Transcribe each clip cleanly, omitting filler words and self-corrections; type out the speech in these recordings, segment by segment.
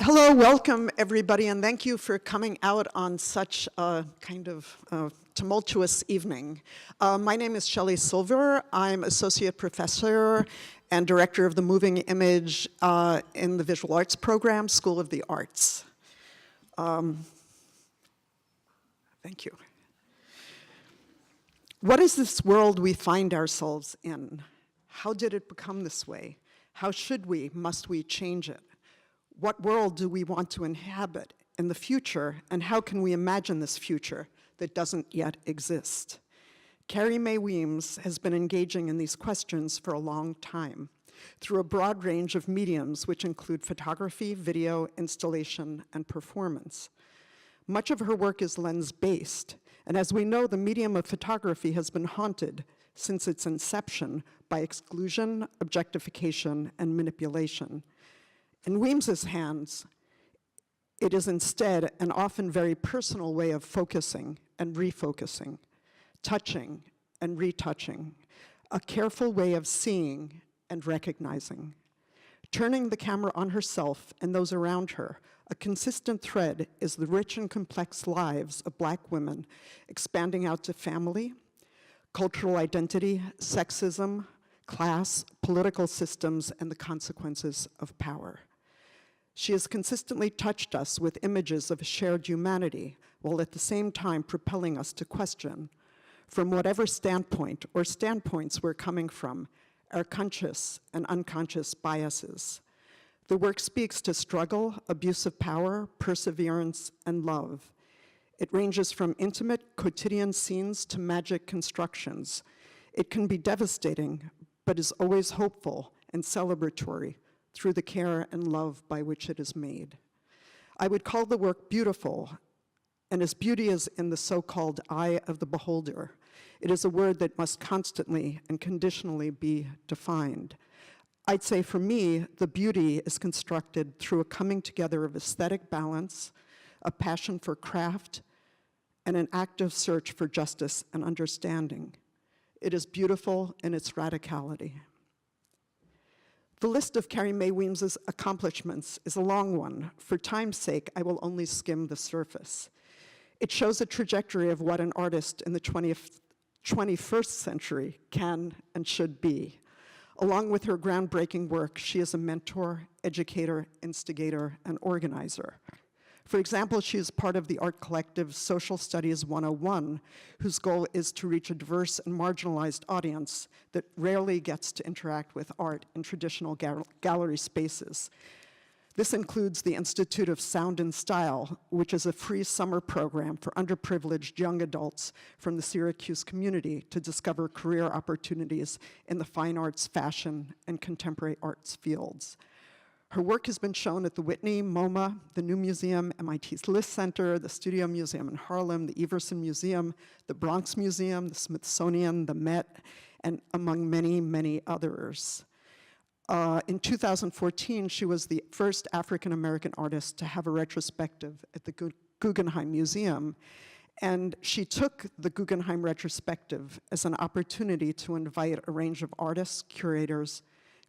Hello, welcome everybody, and thank you for coming out on such a kind of tumultuous evening. My name is Shelley Silver. I'm Associate Professor and Director of the Moving Image in the Visual Arts Program, School of the Arts. Thank you. What is this world we find ourselves in? How did it become this way? How must we change it? What world do we want to inhabit in the future, and how can we imagine this future that doesn't yet exist? Carrie Mae Weems has been engaging in these questions for a long time through a broad range of mediums, which include photography, video, installation, and performance. Much of her work is lens-based, and as we know, the medium of photography has been haunted since its inception by exclusion, objectification, and manipulation. In Weems's hands, it is instead an often very personal way of focusing and refocusing, touching and retouching, a careful way of seeing and recognizing. Turning the camera on herself and those around her, a consistent thread is the rich and complex lives of Black women, expanding out to family, cultural identity, sexism, class, political systems, and the consequences of power. She has consistently touched us with images of a shared humanity, while at the same time propelling us to question, from whatever standpoint or standpoints we're coming from, our conscious and unconscious biases. The work speaks to struggle, abuse of power, perseverance, and love. It ranges from intimate, quotidian scenes to magic constructions. It can be devastating, but is always hopeful and celebratory through the care and love by which it is made. I would call the work beautiful, and as beauty is in the so-called eye of the beholder, it is a word that must constantly and conditionally be defined. I'd say for me, the beauty is constructed through a coming together of aesthetic balance, a passion for craft, and an active search for justice and understanding. It is beautiful in its radicality. The list of Carrie Mae Weems's accomplishments is a long one. For time's sake, I will only skim the surface. It shows a trajectory of what an artist in the 21st century can and should be. Along with her groundbreaking work, she is a mentor, educator, instigator, and organizer. For example, she is part of the art collective Social Studies 101, whose goal is to reach a diverse and marginalized audience that rarely gets to interact with art in traditional gallery spaces. This includes the Institute of Sound and Style, which is a free summer program for underprivileged young adults from the Syracuse community to discover career opportunities in the fine arts, fashion, and contemporary arts fields. Her work has been shown at the Whitney, MoMA, the New Museum, MIT's List Center, the Studio Museum in Harlem, the Everson Museum, the Bronx Museum, the Smithsonian, the Met, and among many, many others. In 2014, she was the first African-American artist to have a retrospective at the Guggenheim Museum, and she took the Guggenheim retrospective as an opportunity to invite a range of artists, curators,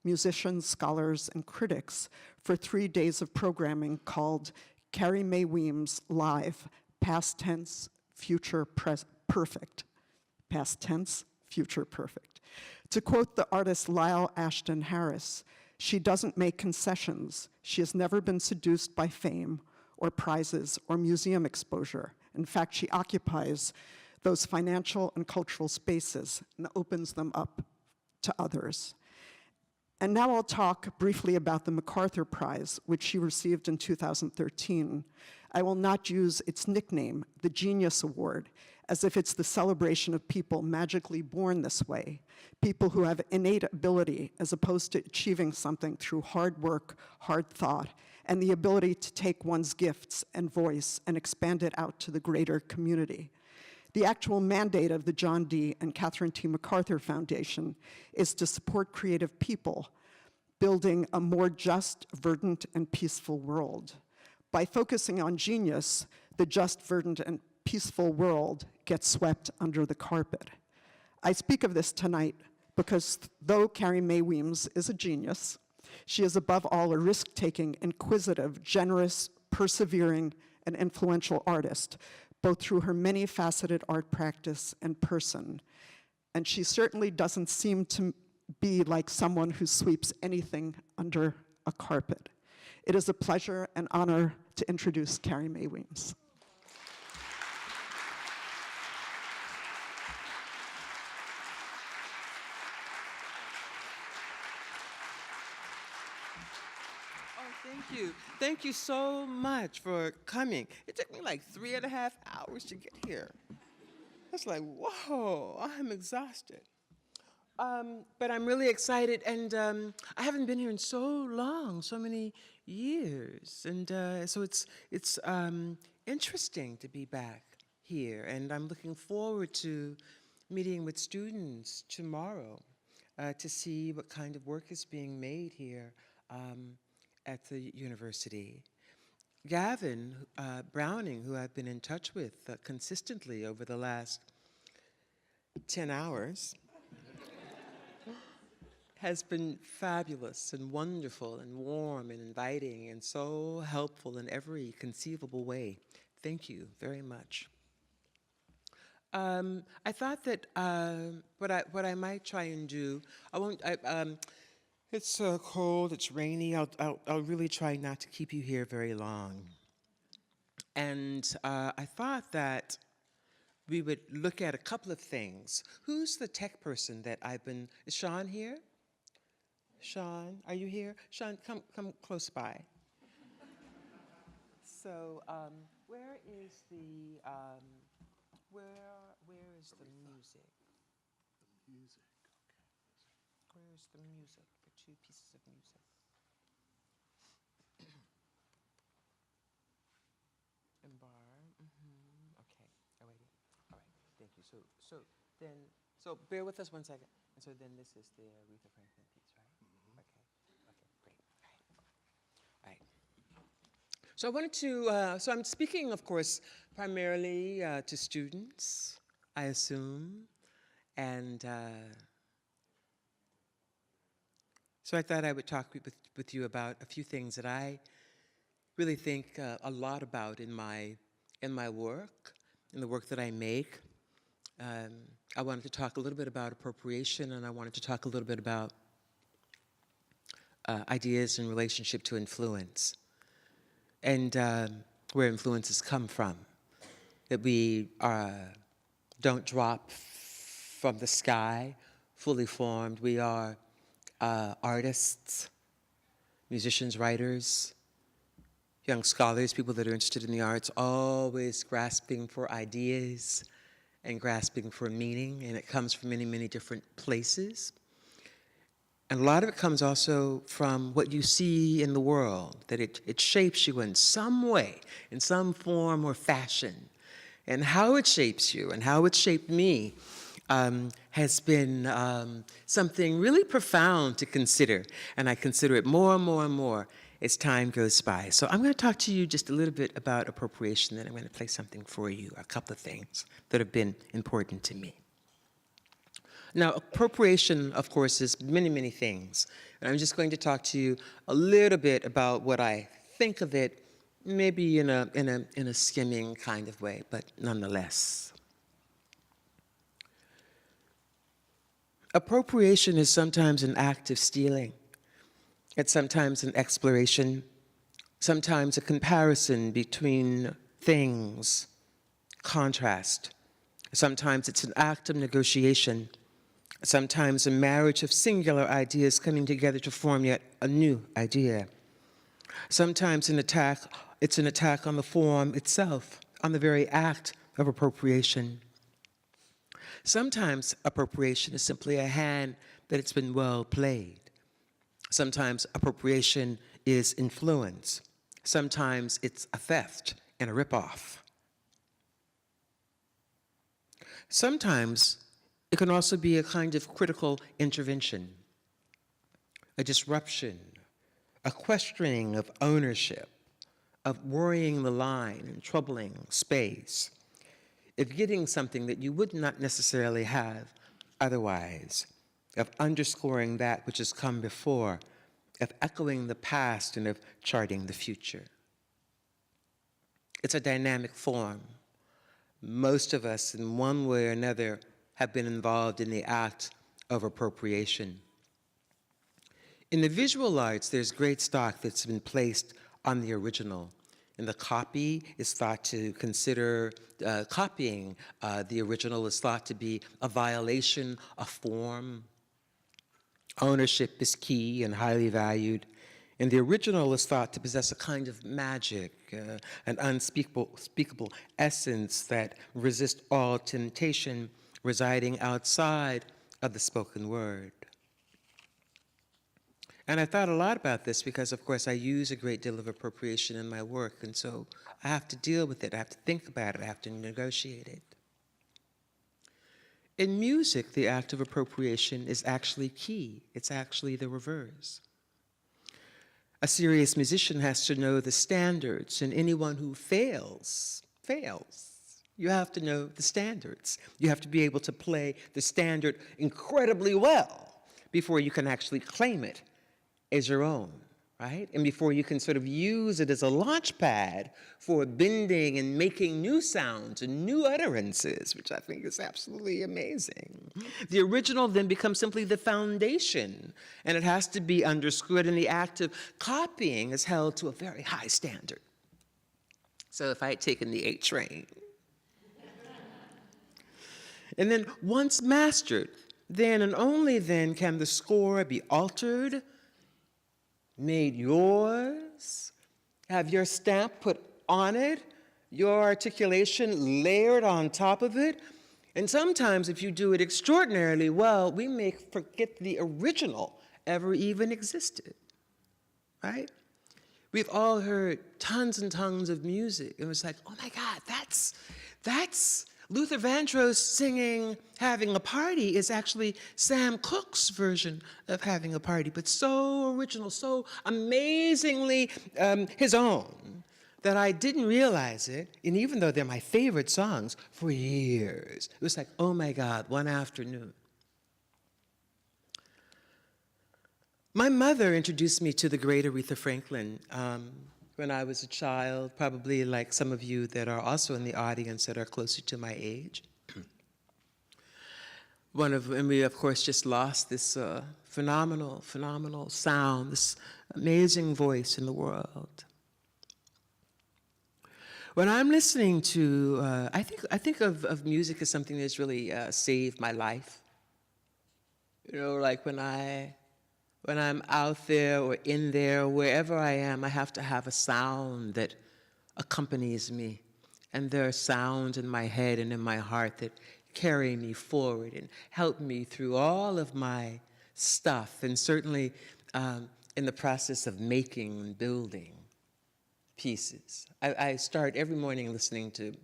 musicians, scholars, and critics for 3 days of programming called Carrie Mae Weems Live, Past Tense, Future Perfect. Past tense, future perfect. To quote the artist Lyle Ashton Harris, she doesn't make concessions. She has never been seduced by fame or prizes or museum exposure. In fact, she occupies those financial and cultural spaces and opens them up to others. And now I'll talk briefly about the MacArthur Prize, which she received in 2013. I will not use its nickname, the Genius Award, as if it's the celebration of people magically born this way, people who have innate ability as opposed to achieving something through hard work, hard thought, and the ability to take one's gifts and voice and expand it out to the greater community. The actual mandate of the John D. and Catherine T. MacArthur Foundation is to support creative people building a more just, verdant, and peaceful world. By focusing on genius, the just, verdant, and peaceful world gets swept under the carpet. I speak of this tonight because though Carrie Mae Weems is a genius, She is above all a risk-taking, inquisitive, generous, persevering, and influential artist, both through her many-faceted art practice and person. And she certainly doesn't seem to be like someone who sweeps anything under a carpet. It is a pleasure and honor to introduce Carrie Mae Weems. Thank you. Thank you so much for coming. It took me like 3.5 hours to get here. It's like, whoa, I'm exhausted. But I'm really excited, and I haven't been here in so long, so many years. And so it's interesting to be back here, and I'm looking forward to meeting with students tomorrow to see what kind of work is being made here at the university. Gavin Browning, who I've been in touch with consistently over the last 10 hours, has been fabulous and wonderful and warm and inviting and so helpful in every conceivable way. Thank you very much. I thought that what I might try and do, it's cold, it's rainy. I'll really try not to keep you here very long. And I thought that we would look at a couple of things. Who's the tech person that is Sean here? Sean, are you here? Sean, come close by. So, where is the music? The music, okay. Where's the music, the 2 pieces of music? And bar, okay, alrighty, all right, thank you. So bear with us 1 second. And so then this is the Aretha Franklin piece, right? Okay, great, all right. So I wanted to, so I'm speaking, of course, primarily to students, I assume, and so I thought I would talk with you about a few things that I really think a lot about in my work, in the work that I make. I wanted to talk a little bit about appropriation, and I wanted to talk a little bit about ideas in relationship to influence, and where influences come from, that we don't drop from the sky fully formed. We are artists, musicians, writers, young scholars, people that are interested in the arts, always grasping for ideas and grasping for meaning, and it comes from many, many different places. And a lot of it comes also from what you see in the world, that it shapes you in some way, in some form or fashion. And how it shapes you and how it shaped me has been something really profound to consider. And I consider it more and more and more as time goes by. So I'm going to talk to you just a little bit about appropriation, then I'm going to play something for you, a couple of things that have been important to me. Now, appropriation, of course, is many, many things. And I'm just going to talk to you a little bit about what I think of it, maybe in a skimming kind of way, but nonetheless. Appropriation is sometimes an act of stealing. It's sometimes an exploration, sometimes a comparison between things, contrast. Sometimes it's an act of negotiation. Sometimes a marriage of singular ideas coming together to form yet a new idea. Sometimes it's an attack on the form itself, on the very act of appropriation. Sometimes appropriation is simply a hand that it's been well played. Sometimes appropriation is influence. Sometimes it's a theft and a ripoff. Sometimes it can also be a kind of critical intervention, a disruption, a questioning of ownership, of worrying the line and troubling space, of getting something that you would not necessarily have otherwise, of underscoring that which has come before of echoing the past and of charting the future. It's a dynamic form. Most of us, in one way or another, have been involved in the act of appropriation. In the visual arts, there's great stock that's been placed on the original. And the copy is thought to consider, copying the original is thought to be a violation of form. Ownership is key and highly valued. And the original is thought to possess a kind of magic, an unspeakable essence that resists all temptation residing outside of the spoken word. And I thought a lot about this because, of course, I use a great deal of appropriation in my work, and so I have to deal with it, I have to think about it, I have to negotiate it. In music, the act of appropriation is actually key. It's actually the reverse. A serious musician has to know the standards, and anyone who fails. You have to know the standards. You have to be able to play the standard incredibly well before you can actually claim it as your own, right? And before you can sort of use it as a launch pad for bending and making new sounds and new utterances, which I think is absolutely amazing. The original then becomes simply the foundation, and it has to be understood, and the act of copying is held to a very high standard. So if I had taken the 8 train, and then once mastered, then and only then can the score be altered, made yours, have your stamp put on it, your articulation layered on top of it. And sometimes if you do it extraordinarily well, we may forget the original ever even existed, right? We've all heard tons and tons of music. It was like, oh my God, that's Luther Vandross singing Having a Party is actually Sam Cooke's version of Having a Party, but so original, so amazingly his own that I didn't realize it, and even though they're my favorite songs, for years. It was like, oh my God, one afternoon. My mother introduced me to the great Aretha Franklin when I was a child, probably like some of you that are also in the audience that are closer to my age. And we, of course, just lost this phenomenal sound, this amazing voice in the world. When I'm listening to, I think of music as something that's really saved my life. You know, like when I'm out there or in there, wherever I am, I have to have a sound that accompanies me. And there are sounds in my head and in my heart that carry me forward and help me through all of my stuff, and certainly in the process of making and building pieces. I start every morning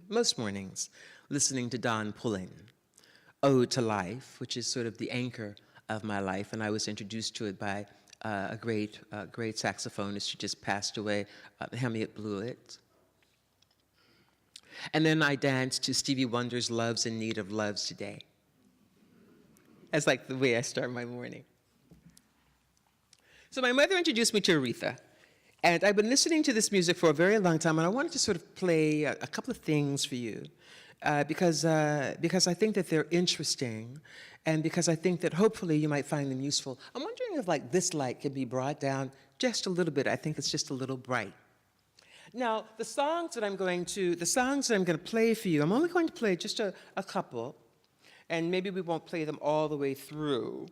most mornings, listening to Don Pullen, Ode to Life, which is sort of the anchor of my life, and I was introduced to it by a great saxophonist who just passed away, Hamiet Blewett. And then I danced to Stevie Wonder's Love's in Need of Loves Today. That's like the way I start my morning. So my mother introduced me to Aretha, and I've been listening to this music for a very long time, and I wanted to sort of play a couple of things for you because I think that they're interesting, and because I think that hopefully you might find them useful. I'm wondering if like this light can be brought down just a little bit. I think it's just a little bright. Now, the songs that I'm going to play for you, I'm only going to play just a couple, and maybe we won't play them all the way through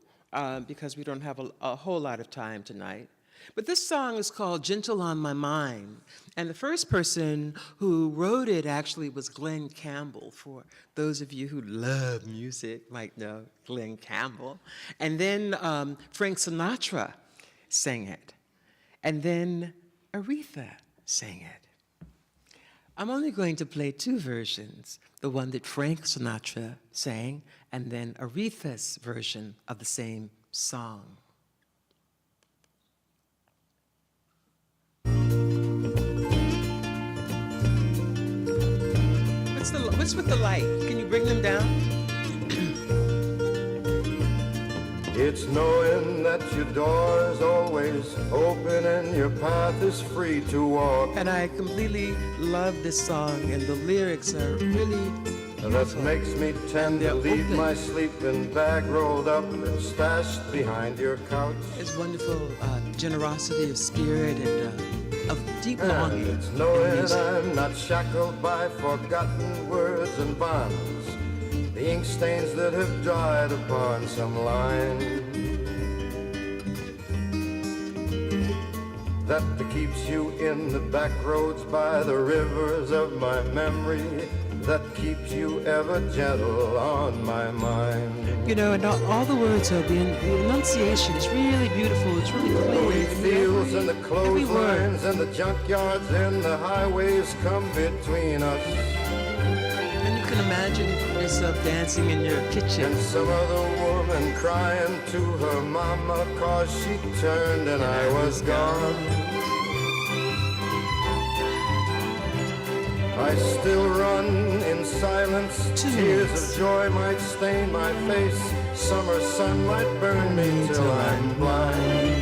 because we don't have a whole lot of time tonight. But this song is called Gentle on My Mind, and the first person who wrote it actually was Glenn Campbell. For those of you who love music might know Glenn Campbell. And then Frank Sinatra sang it, and then Aretha sang it. I'm only going to play 2 versions, the one that Frank Sinatra sang, and then Aretha's version of the same song. What's with the light? Can you bring them down? It's knowing that your door is always open and your path is free to walk. And I completely love this song, and the lyrics are really That beautiful. makes me tend to They're leave open. my sleeping bag rolled up and stashed behind your couch. It's wonderful generosity of spirit and of deep And longing it's in knowing music. I'm not shackled by forgotten words and bonds, the ink stains that have dried upon some line. That keeps you in the back roads by the rivers of my memory, that keeps you ever gentle on my mind. You know, and all the words are the enunciation is really beautiful. It's really The clear. wheat fields and the every word. clotheslines and the junkyards and the highways come between us. And you can imagine yourself dancing in your kitchen. And some other woman crying to her mama 'cause she turned and I was gone. I still run in silence. Tears of joy might stain my face. Summer sun might burn me till I'm blind.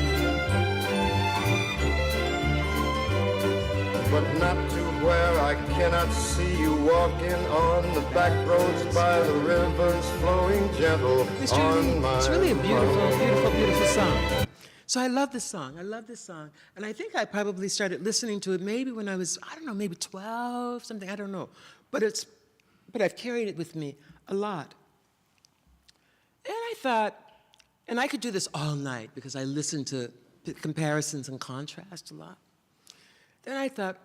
But not to where I cannot see you walking on the back roads by the rivers flowing gentle on my It's really a beautiful, mind. beautiful, beautiful song. So I love this song. I love this song. And I think I probably started listening to it maybe when I was, I don't know, maybe 12, something, I don't know. But I've carried it with me a lot. And I thought, and I could do this all night because I listen to comparisons and contrast a lot. Then I thought,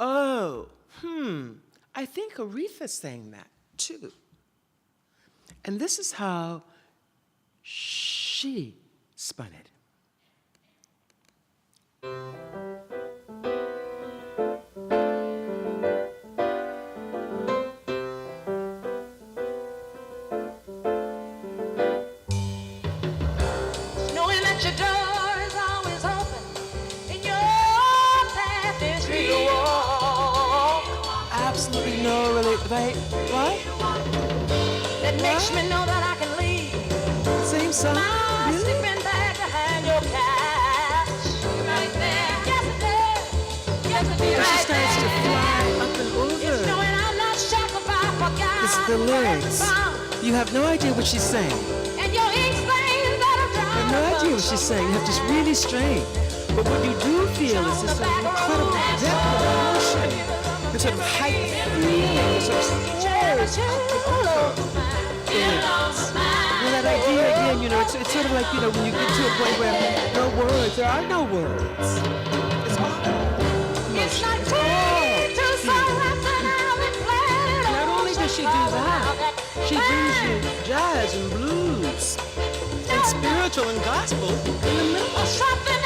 I think Aretha sang that too. And this is how she spun it. Knowing that your door is always open and your path is free to walk. Absolutely no right? What? That makes me know that I can leave Same song? my Really? sleeping bag behind your couch. Right there. Yes, it does. Yes, it is. And she Right starts to there. fly up and It's over. knowing I'm not shackled by forgotten It's the lyrics. bound. You have no idea what she's saying. And your ink stains that are You have no idea what she's saying. You have to really strain. But what you do feel is this sort of incredible depth of emotion, this sort of heightened feeling, this sort of soars up and over. Well, that idea again, you know, it's sort of like, you know, when you get to a point where no words, there are no words. It's all It's emotion. not It's all too feeling. Not only does she do that, she brings you jazz and blues and spiritual and gospel in the middle of it.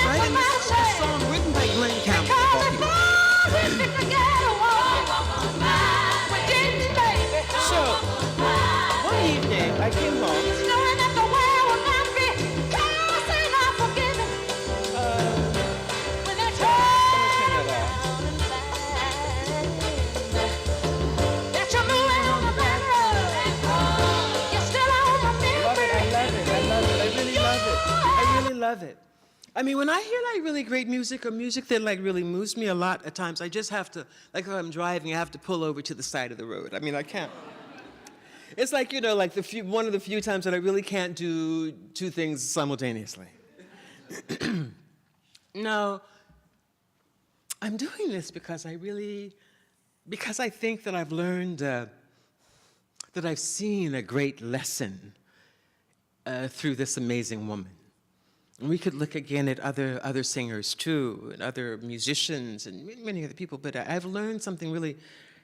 Right? And this is a song written by Glenn Campbell. of all people. So, one evening, I came home. Love it. I mean, when I hear like really great music or music that like really moves me a lot at times, I just have to, like if I'm driving, I have to pull over to the side of the road. I mean, I can't. It's like, you know, like one of the few times that I really can't do two things simultaneously. No, I'm doing this because I think that I've learned, that I've seen a great lesson through this amazing woman. And we could look again at other singers too, and other musicians, and many other people. But I've learned something really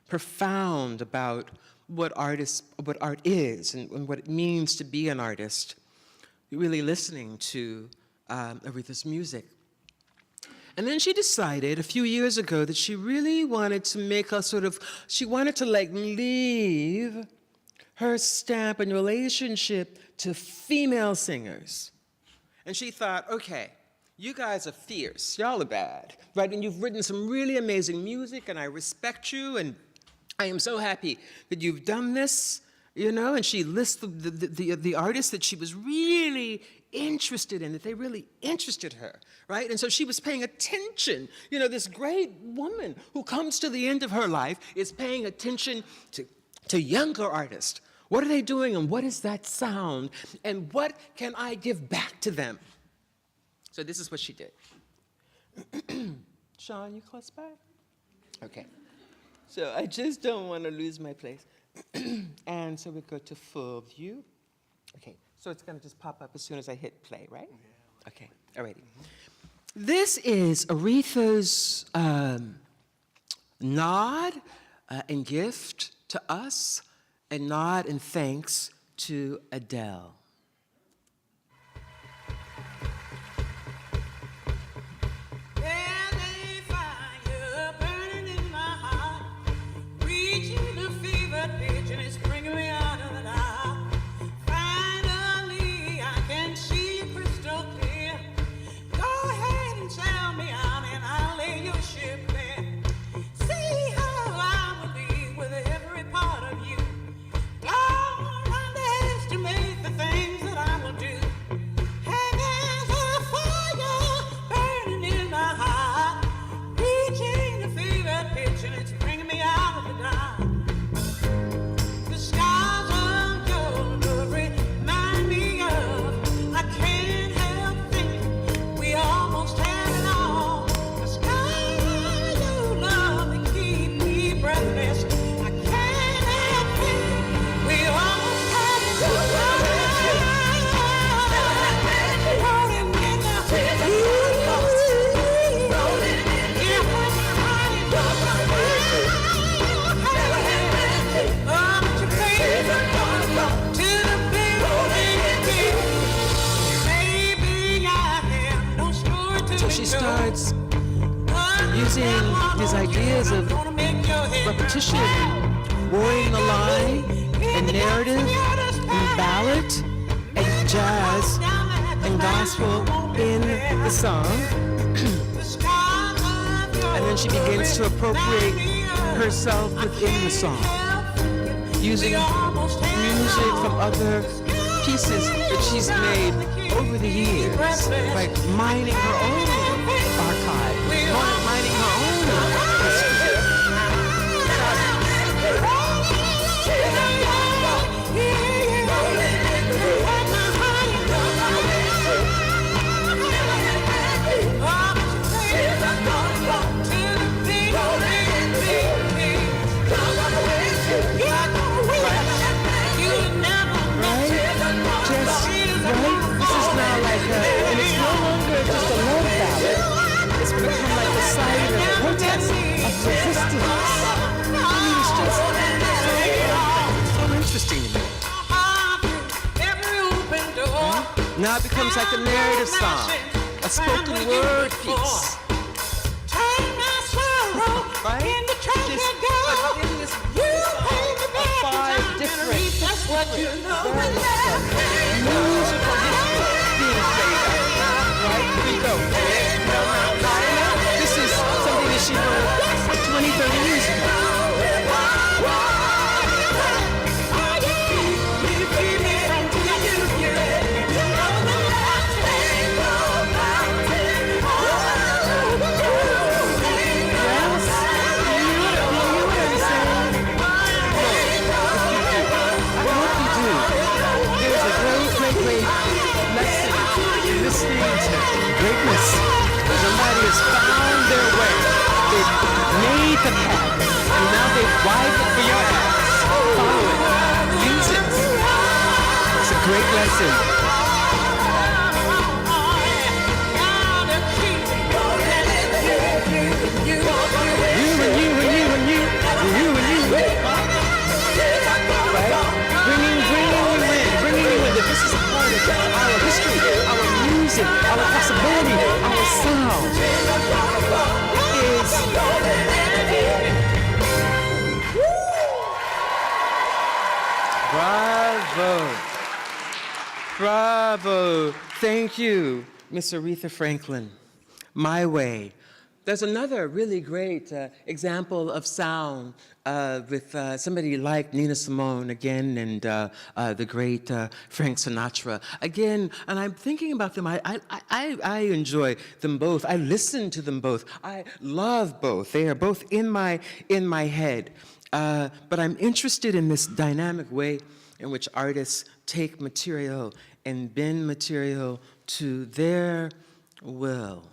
profound about what art is, and what it means to be an artist. Really listening to Aretha's music. And then she decided a few years ago that she really wanted to make a sort of, she wanted to like leave her stamp and relationship to female singers. And she thought, okay, you guys are fierce, y'all are bad, right? And you've written some really amazing music, and I respect you, and I am so happy that you've done this. you know, and she lists the artists that she was really interested in, that they really interested her, right? And so she was paying attention. You know, this great woman who comes to the end of her life is paying attention to younger artists. What are they doing, and what is that sound, and what can I give back to them? So this is what she did. Sean, you close by? Okay. So I just don't want to lose my place. And so we go to full view. Okay, so it's going to just pop up as soon as I hit play, right? Yeah. Okay, all righty. This is Aretha's nod and gift to us, and nod and thanks to Adele. Using these ideas of repetition, warring the line, and narrative, and ballad, and jazz, and gospel in the song. And then she begins to appropriate herself within the song, using music from other pieces that she's made over the years, like mining her own archive, mining her own history. And it's no longer just a love ballad. It's become like a side of protest, of resistance. I mean, it's just so interesting to me. Now it becomes like a narrative song, a spoken word piece. Right? Just in this song, 5 different musical being played out. Right? Here we go. This is something that she wrote 20, 30 years ago. Greatness. Somebody has found their way. They've made the path, and now they've widened it for your ass. Follow it. Use it. It's a great lesson. Bringing you in. This is a part of our history, our music, our possibility, our sound is. Bravo. Bravo. Thank you, Miss Aretha Franklin. My way. There's another really great example of sound with somebody like Nina Simone again, and the great Frank Sinatra again. And I'm thinking about them. I enjoy them both. I listen to them both. I love both. They are both in my head. But I'm interested in this dynamic way in which artists take material and bend material to their will.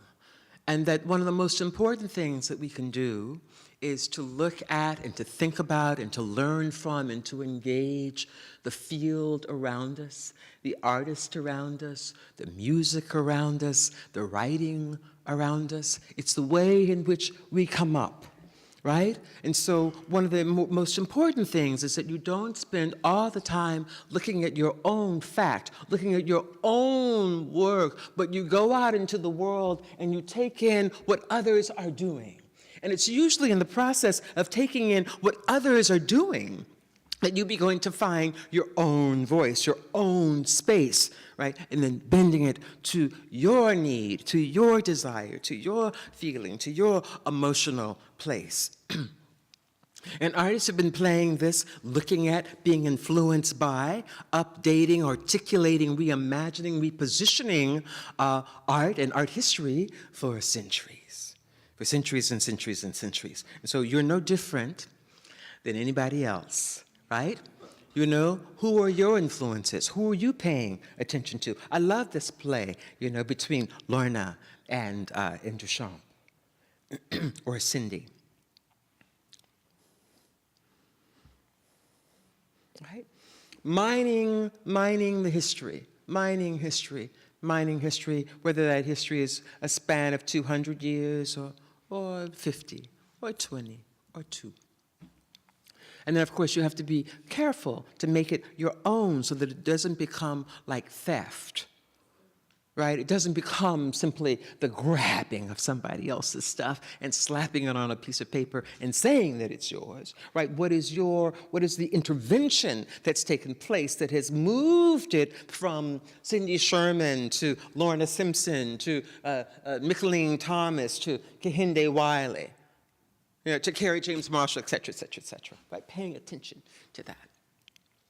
And that one of the most important things that we can do is to look at and to think about and to learn from and to engage the field around us, the artist around us, the music around us, the writing around us. It's the way in which we come up, right? And so one of the most important things is that you don't spend all the time looking at your own fact, looking at your own work, but you go out into the world and you take in what others are doing. And it's usually in the process of taking in what others are doing that you begin to find your own voice, your own space, right? And then bending it to your need, to your desire, to your feeling, to your emotional place. And artists have been playing this, looking at, being influenced by, updating, articulating, reimagining, repositioning art and art history for centuries and centuries and centuries. And so you're no different than anybody else, right? You know, who are your influences? Who are you paying attention to? I love this play, you know, between Lorna and Duchamp, or Cindy. Right? Mining the history, mining history, whether that history is a span of 200 years or 50 or 20 or 2. And then, of course, you have to be careful to make it your own so that it doesn't become like theft, right? It doesn't become simply the grabbing of somebody else's stuff and slapping it on a piece of paper and saying that it's yours, right? What is the intervention that's taken place that has moved it from Cindy Sherman to Lorna Simpson to Micheline Thomas to Kehinde Wiley? You know, to Carrie James Marshall, et cetera, right? Paying attention to that.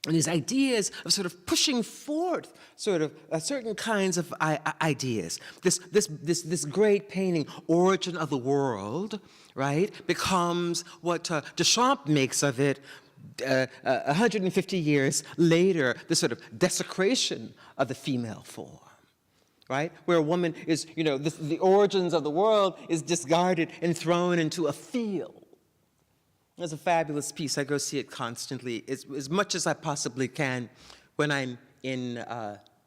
And these ideas of sort of pushing forth sort of certain kinds of ideas. This great painting, Origin of the World, right, becomes what Duchamp makes of it 150 years later, the sort of desecration of the female form. Right? Where a woman is, you know, the origins of the world is discarded and thrown into a field. It's a fabulous piece. I go see it constantly, as much as I possibly can when I'm in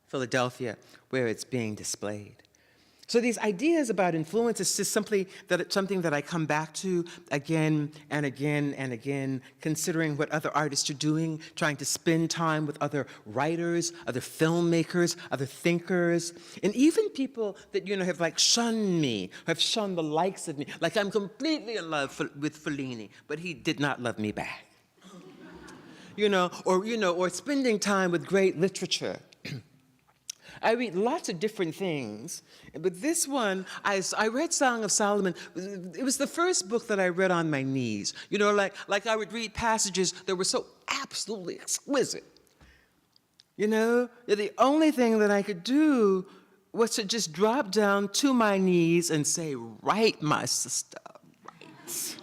Philadelphia, where it's being displayed. So these ideas about influence is just simply that it's something that I come back to again and again and again, considering what other artists are doing, trying to spend time with other writers, other filmmakers, other thinkers, and even people that, you know, have like shunned me, have shunned the likes of me. Like I'm completely in love with Fellini, but he did not love me back. Or spending time with great literature. I read lots of different things, but this one, I read Song of Solomon. It was the first book that I read on my knees. You know, like I would read passages that were so absolutely exquisite. You know, the only thing that I could do was to just drop down to my knees and say, "Right, my sister, right."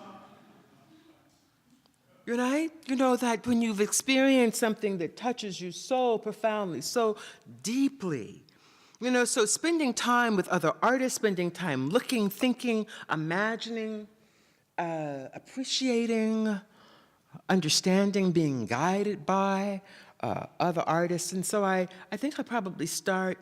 Right? You know that when you've experienced something that touches you so profoundly, so deeply, you know, so spending time with other artists, spending time looking, thinking, imagining, appreciating, understanding, being guided by other artists. And so I think I probably start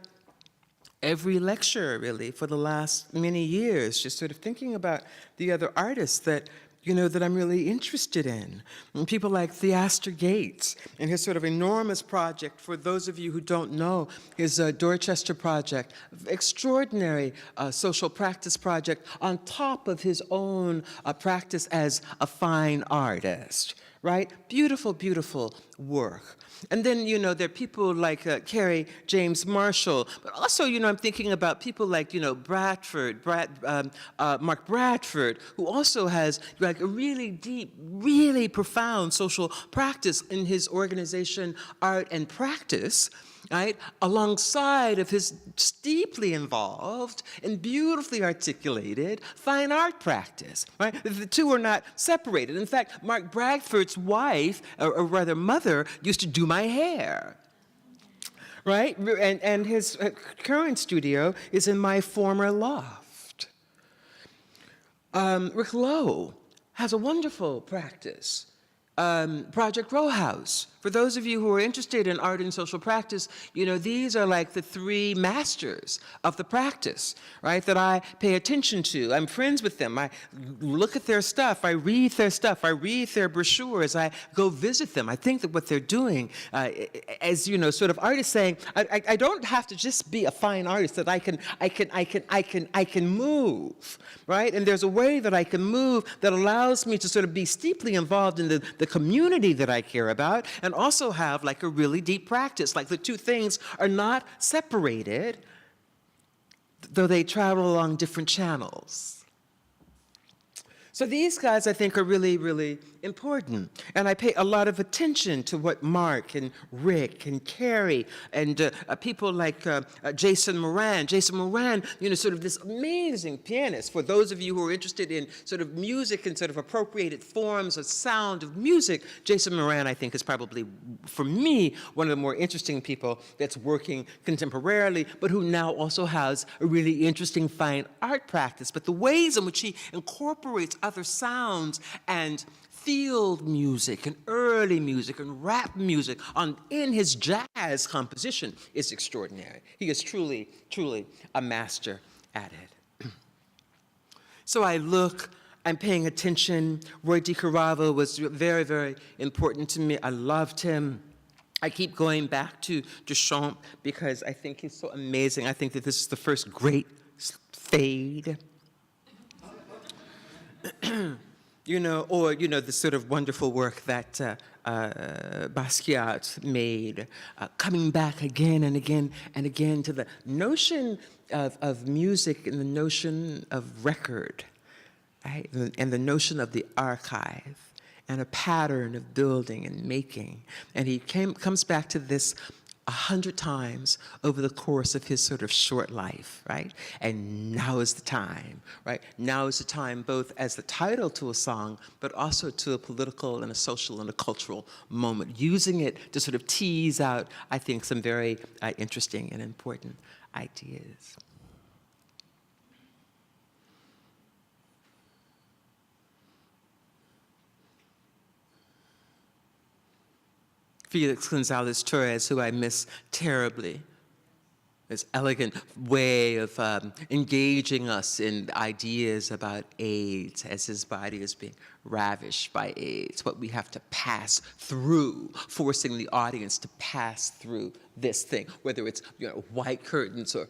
every lecture, really, for the last many years, just sort of thinking about the other artists that, you know, that I'm really interested in. And people like Theaster Gates and his sort of enormous project, for those of you who don't know, his Dorchester project, extraordinary social practice project on top of his own practice as a fine artist, right? Beautiful, beautiful work. And then, you know, there are people like Carrie James Marshall, but also, you know, I'm thinking about people like, you know, Mark Bradford, who also has like a really deep, really profound social practice in his organization, Art and Practice, right, alongside of his deeply involved and beautifully articulated fine art practice, right? The two are not separated. In fact, Mark Bradford's wife, or rather mother, used to do my hair, right? And his current studio is in my former loft. Rick Lowe has a wonderful practice. Project Row House. For those of you who are interested in art and social practice, you know, these are like the three masters of the practice, right, that I pay attention to. I'm friends with them. I look at their stuff. I read their stuff. I read their brochures. I go visit them. I think that what they're doing, as, you know, sort of artists saying, I don't have to just be a fine artist, that I can move, right? And there's a way that I can move that allows me to sort of be steeply involved in the community that I care about, and also have like a really deep practice. Like the two things are not separated, though they travel along different channels. So these guys, I think, are really, really important. And I pay a lot of attention to what Mark and Rick and Carrie and people like Jason Moran. Jason Moran, you know, sort of this amazing pianist. For those of you who are interested in sort of music and sort of appropriated forms of sound of music, Jason Moran, I think, is probably, for me, one of the more interesting people that's working contemporarily, but who now also has a really interesting fine art practice. But the ways in which he incorporates other sounds and field music and early music and rap music in his jazz composition is extraordinary. He is truly, truly a master at it. So I'm paying attention. Roy DiCaravo was very, very important to me. I loved him. I keep going back to Duchamp because I think he's so amazing. I think that this is the first great fade. You know, or, you know, the sort of wonderful work that Basquiat made, coming back again and again and again to the notion of music and the notion of record, right? And the notion of the archive and a pattern of building and making. And he comes back to this 100 times over the course of his sort of short life, right? And now is the time, right? Now is the time both as the title to a song, but also to a political and a social and a cultural moment, using it to sort of tease out, I think, some very interesting and important ideas. Felix GonzalezTorres, who I miss terribly, this elegant way of engaging us in ideas about AIDS as his body is being ravished by AIDS, what we have to pass through, forcing the audience to pass through this thing, whether it's, you know, white curtains or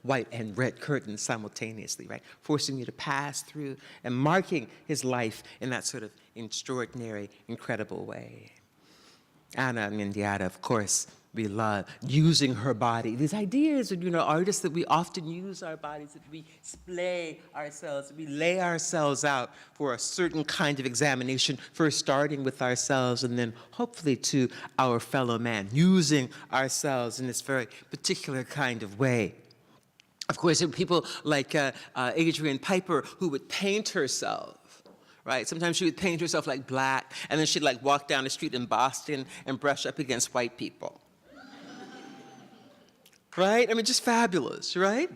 white and red curtains simultaneously, right? Forcing you to pass through and marking his life in that sort of extraordinary, incredible way. Anna Mendieta, of course, we love using her body. These ideas of, you know, artists that we often use our bodies, that we splay ourselves, that we lay ourselves out for a certain kind of examination, first starting with ourselves and then hopefully to our fellow man, using ourselves in this very particular kind of way. Of course, there were people like Adrian Piper who would paint herself. Right? Sometimes she would paint herself like black, and then she'd like walk down the street in Boston and brush up against white people. Right? I mean, just fabulous, right?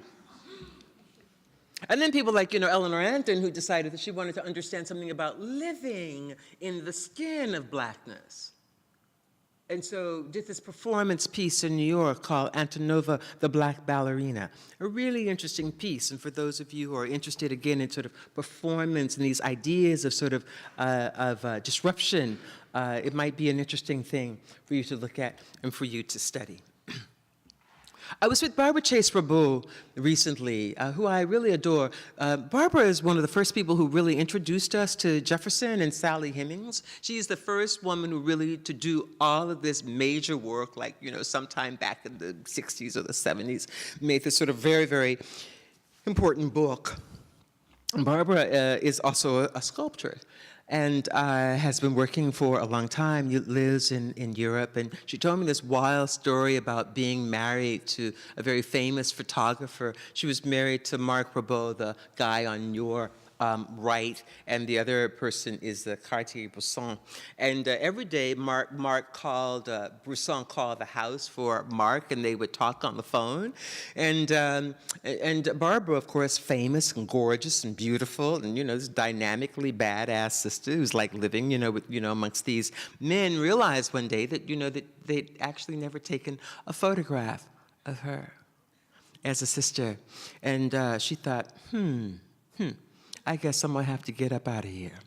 And then people like, you know, Eleanor Anton, who decided that she wanted to understand something about living in the skin of blackness. And so did this performance piece in New York called Antonova, the Black Ballerina. A really interesting piece. And for those of you who are interested, again, in sort of performance and these ideas of sort of disruption, it might be an interesting thing for you to look at and for you to study. I was with Barbara Chase Rabeau recently, who I really adore. Barbara is one of the first people who really introduced us to Jefferson and Sally Hemings. She's the first woman who really to do all of this major work, like, sometime back in the 60s or the 70s, made this sort of very, very important book. And Barbara is also a sculptor, and has been working for a long time, lives in Europe, and she told me this wild story about being married to a very famous photographer. She was married to Marc Rabeau, the guy on your right, and the other person is Cartier-Bresson. And every day, Bresson called the house for Marc, and they would talk on the phone. And Barbara, of course, famous and gorgeous and beautiful, and this dynamically badass sister who's like living, with, amongst these men, realized one day that, that they'd actually never taken a photograph of her as a sister. And she thought, I guess I'm gonna have to get up out of here.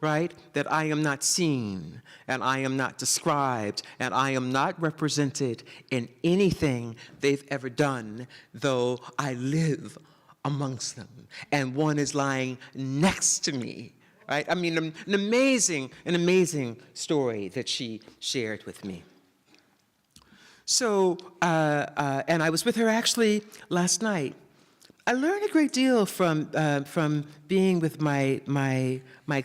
Right? That I am not seen, and I am not described, and I am not represented in anything they've ever done, though I live amongst them, and one is lying next to me. Right? I mean, an amazing story that she shared with me. So, and I was with her actually last night. I learned a great deal from being with my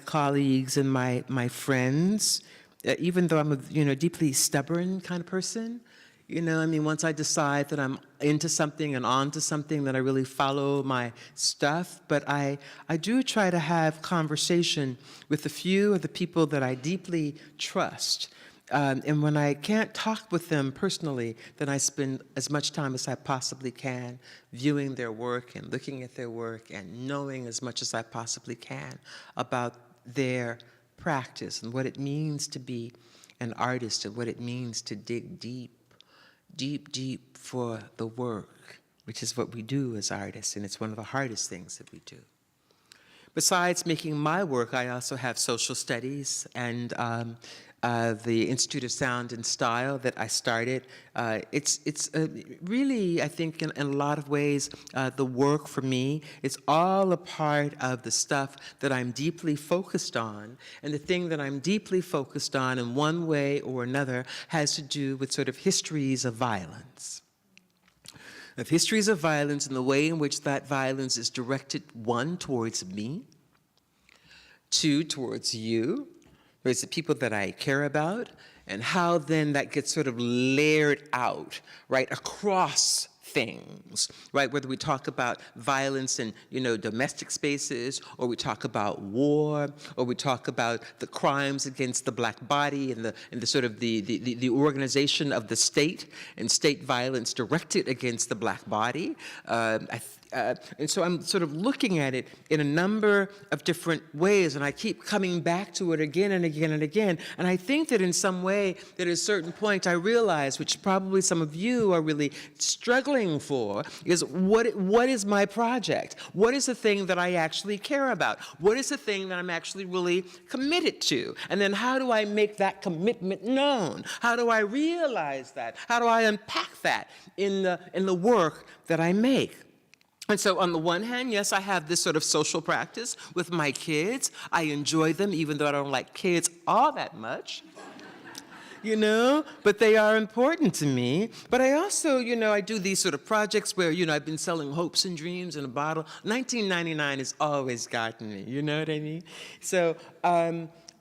colleagues and my friends, even though I'm a deeply stubborn kind of person. Once I decide that I'm into something and onto something, that I really follow my stuff. But I do try to have conversation with a few of the people that I deeply trust. And when I can't talk with them personally, then I spend as much time as I possibly can viewing their work and looking at their work and knowing as much as I possibly can about their practice and what it means to be an artist and what it means to dig deep for the work, which is what we do as artists, and it's one of the hardest things that we do. Besides making my work, I also have social studies and the Institute of Sound and Style that I started. It's really, I think, in a lot of ways, the work for me is all a part of the stuff that I'm deeply focused on. And the thing that I'm deeply focused on in one way or another has to do with sort of histories of violence. Of histories of violence and the way in which that violence is directed, one, towards me, two, towards you, towards the people that I care about, and how then that gets sort of layered out, right, across things, right? Whether we talk about violence in, domestic spaces, or we talk about war, or we talk about the crimes against the black body and the sort of the organization of the state and state violence directed against the black body. And so I'm sort of looking at it in a number of different ways, and I keep coming back to it again and again and again. And I think that in some way, that at a certain point I realize, which probably some of you are really struggling for, is what is my project? What is the thing that I actually care about? What is the thing that I'm actually really committed to? And then how do I make that commitment known? How do I realize that? How do I unpack that in the work that I make? And so on the one hand, yes, I have this sort of social practice with my kids. I enjoy them, even though I don't like kids all that much, but they are important to me. But I also, I do these sort of projects where, I've been selling hopes and dreams in a bottle. 1999 has always gotten me, you know what I mean? So,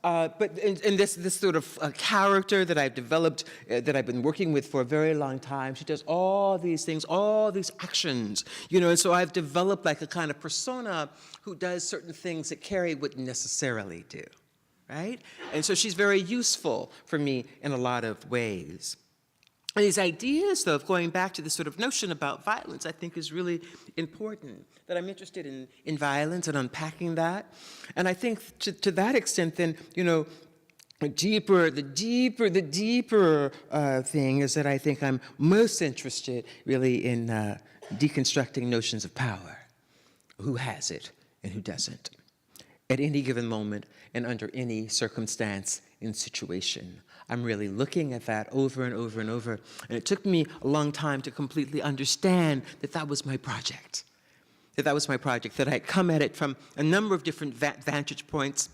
but this sort of character that I've developed, that I've been working with for a very long time, she does all these things, all these actions, and so I've developed like a kind of persona who does certain things that Carrie wouldn't necessarily do, right? And so she's very useful for me in a lot of ways. And these ideas, though, of going back to this sort of notion about violence, I think is really important, that I'm interested in violence and unpacking that. And I think to that extent, then, the deeper thing is that I think I'm most interested really in deconstructing notions of power. Who has it and who doesn't? At any given moment and under any circumstance and situation. I'm really looking at that over and over and over. And it took me a long time to completely understand that that was my project. That was my project, that I had come at it from a number of different vantage points,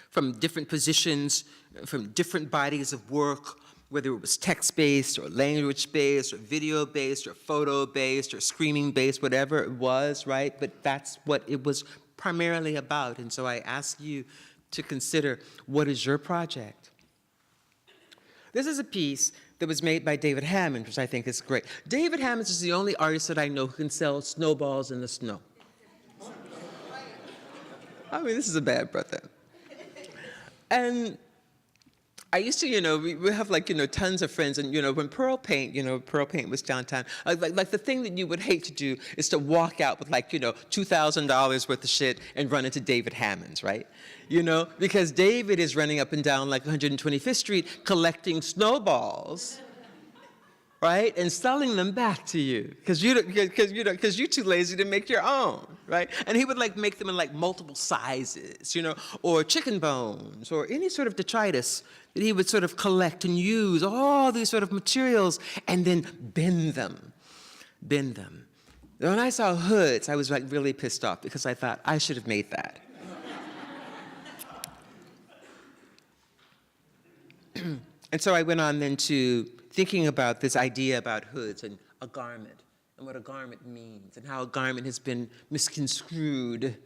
from different positions, from different bodies of work, whether it was text-based or language-based or video-based or photo-based or screaming-based, whatever it was, right? But that's what it was primarily about. And so I ask you to consider, what is your project? This is a piece that was made by David Hammons, which I think is great. David Hammons is the only artist that I know who can sell snowballs in the snow. I mean, this is a bad brother. And I used to, we have like, tons of friends, and, when Pearl Paint was downtown, like the thing that you would hate to do is to walk out with like, $2,000 worth of shit and run into David Hammons, right? Because David is running up and down like 125th Street collecting snowballs, right? And selling them back to you, because you're too lazy to make your own, right? And he would like make them in like multiple sizes, or chicken bones, or any sort of detritus that he would sort of collect and use all these sort of materials and then bend them. When I saw hoods, I was like really pissed off because I thought I should have made that. And so I went on then to thinking about this idea about hoods and a garment and what a garment means and how a garment has been misconstrued,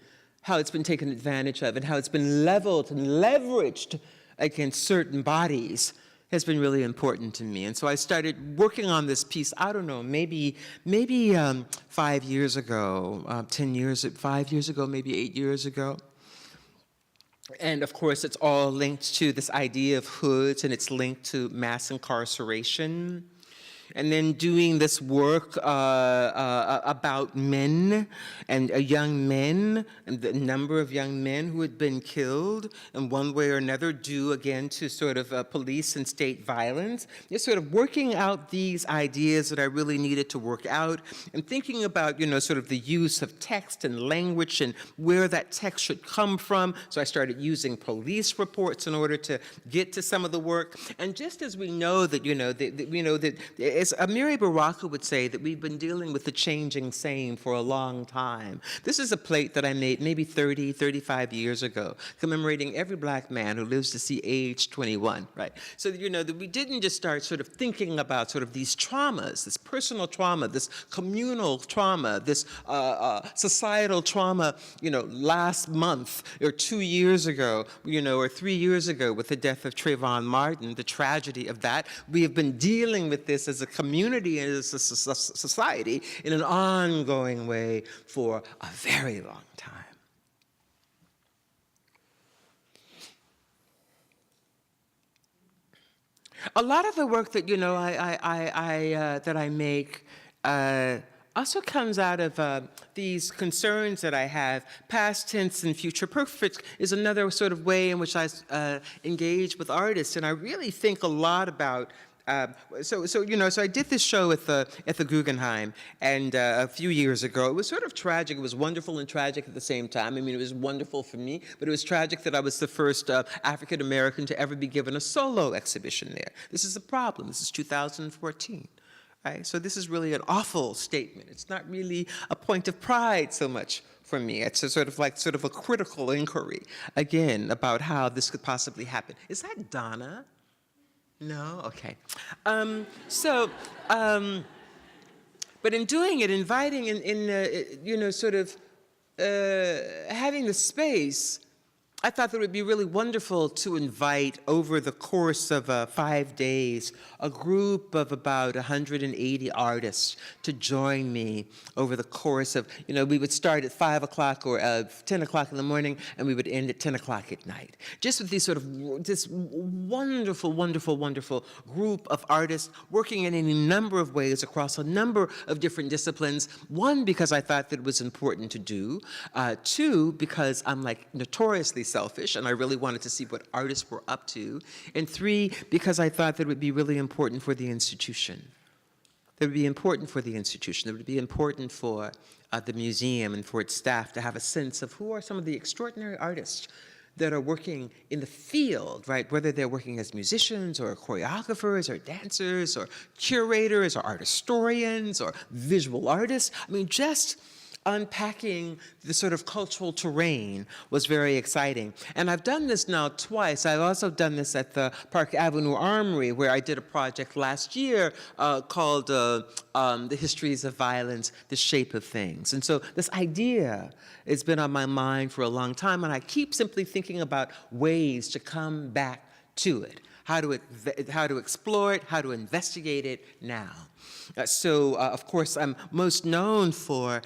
how it's been taken advantage of, and how it's been leveled and leveraged against certain bodies has been really important to me. And so I started working on this piece, I don't know, maybe 5 years ago, 5 years ago, maybe 8 years ago. And of course, it's all linked to this idea of hoods, and it's linked to mass incarceration. And then doing this work about men and young men, and the number of young men who had been killed in one way or another due, again, to sort of police and state violence. Just sort of working out these ideas that I really needed to work out, and thinking about, sort of the use of text and language and where that text should come from. So I started using police reports in order to get to some of the work. And just as we know that, that as Amiri Baraka would say, that we've been dealing with the changing same for a long time. This is a plate that I made maybe 30, 35 years ago, commemorating every black man who lives to see age 21, right? So, that we didn't just start sort of thinking about sort of these traumas, this personal trauma, this communal trauma, this societal trauma, last month or 2 years ago, or 3 years ago with the death of Trayvon Martin, the tragedy of that. We have been dealing with this as a community and as a society in an ongoing way for a very long time. A lot of the work that that I make also comes out of these concerns that I have. Past tense and future perfect is another sort of way in which I engage with artists, and I really think a lot about. So I did this show at the Guggenheim, and a few years ago. It was sort of tragic. It was wonderful and tragic at the same time. I mean, it was wonderful for me, but it was tragic that I was the first African American to ever be given a solo exhibition there. This is a problem. This is 2014. Right? So this is really an awful statement. It's not really a point of pride so much for me. It's a sort of a critical inquiry, again, about how this could possibly happen. Is that Donna? No? Okay. But in doing it, inviting having the space, I thought that it would be really wonderful to invite, over the course of 5 days, a group of about 180 artists to join me over the course of, we would start at 5 o'clock or 10 o'clock in the morning, and we would end at 10 o'clock at night. Just with this wonderful, wonderful, wonderful group of artists working in any number of ways across a number of different disciplines. One, because I thought that it was important to do. Two, because I'm like notoriously selfish, and I really wanted to see what artists were up to. And three, because I thought that it would be really important for the institution. That would be important for the institution. It would be important for the museum and for its staff to have a sense of who are some of the extraordinary artists that are working in the field, right? Whether they're working as musicians or choreographers or dancers or curators or art historians or visual artists. I mean, just unpacking the sort of cultural terrain was very exciting. And I've done this now twice. I've also done this at the Park Avenue Armory, where I did a project last year called The Histories of Violence, The Shape of Things. And so this idea has been on my mind for a long time, and I keep simply thinking about ways to come back to it, how to explore it, how to investigate it now. Of course, I'm most known for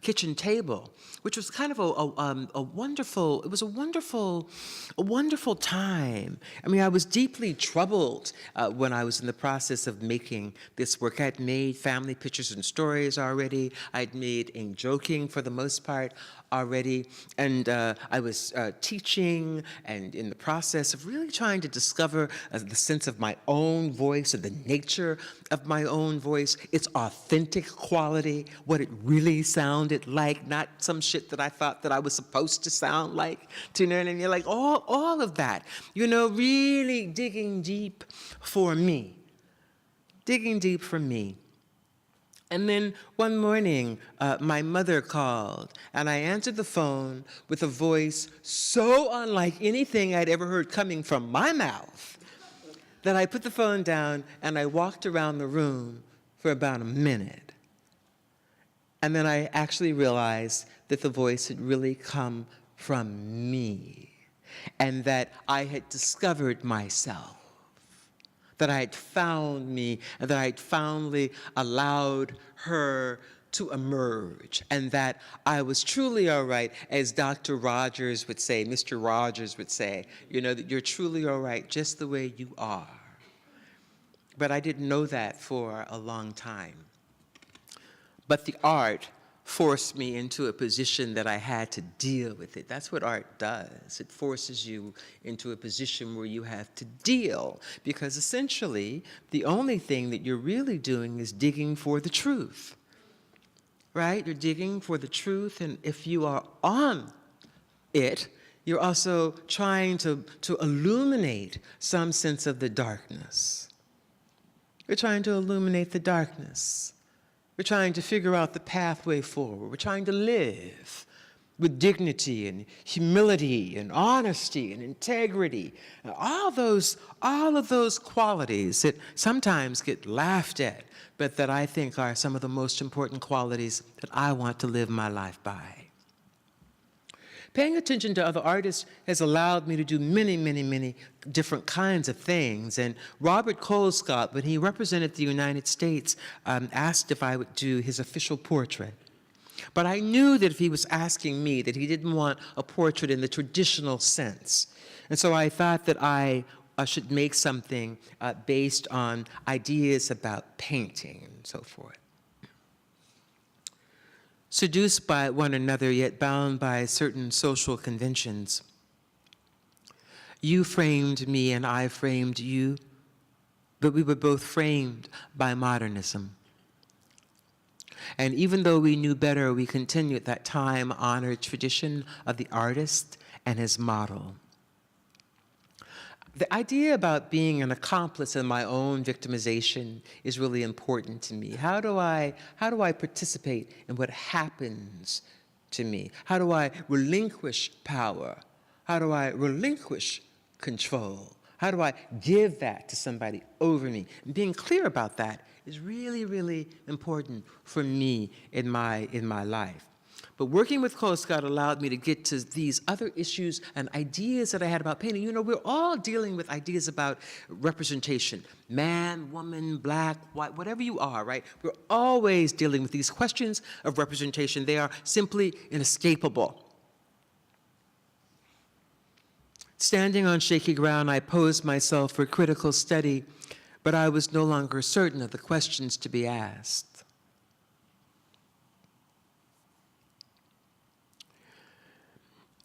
Kitchen Table, which was kind of a wonderful, it was a wonderful time. I mean, I was deeply troubled when I was in the process of making this work. I'd made family pictures and stories already. I'd made in joking for the most part already. And I was teaching and in the process of really trying to discover the sense of my own voice and the nature of my own voice, its authentic quality, what it really sounded like, not some shit that I thought that I was supposed to sound like. Do you know what I mean? Like all of that, you know, really digging deep for me. Digging deep for me. And then one morning, my mother called, and I answered the phone with a voice so unlike anything I'd ever heard coming from my mouth that I put the phone down and I walked around the room for about a minute. And then I actually realized that the voice had really come from me, and that I had discovered myself, that I had found me, and that I had finally allowed her to emerge, and that I was truly all right, as Dr. Rogers would say, Mr. Rogers would say, you know, that you're truly all right just the way you are. But I didn't know that for a long time. But the art forced me into a position that I had to deal with it. That's what art does. It forces you into a position where you have to deal, because essentially the only thing that you're really doing is digging for the truth, right? You're digging for the truth, and if you are on it, you're also trying to illuminate some sense of the darkness. You're trying to illuminate the darkness. We're trying to figure out the pathway forward. We're trying to live with dignity and humility and honesty and integrity. All of those qualities that sometimes get laughed at, but that I think are some of the most important qualities that I want to live my life by. Paying attention to other artists has allowed me to do many, many, many different kinds of things. And Robert Colescott, when he represented the United States, asked if I would do his official portrait. But I knew that if he was asking me, that he didn't want a portrait in the traditional sense. And so I thought that I should make something based on ideas about painting and so forth. Seduced by one another, yet bound by certain social conventions. You framed me and I framed you, but we were both framed by modernism. And even though we knew better, we continued that time-honored tradition of the artist and his model. The idea about being an accomplice in my own victimization is really important to me. How do I participate in what happens to me? How do I relinquish power? How do I relinquish control? How do I give that to somebody over me? And being clear about that is really, really important for me in my life. But working with Colescott allowed me to get to these other issues and ideas that I had about painting. You know, we're all dealing with ideas about representation. Man, woman, black, white, whatever you are, right? We're always dealing with these questions of representation. They are simply inescapable. Standing on shaky ground, I posed myself for critical study, but I was no longer certain of the questions to be asked.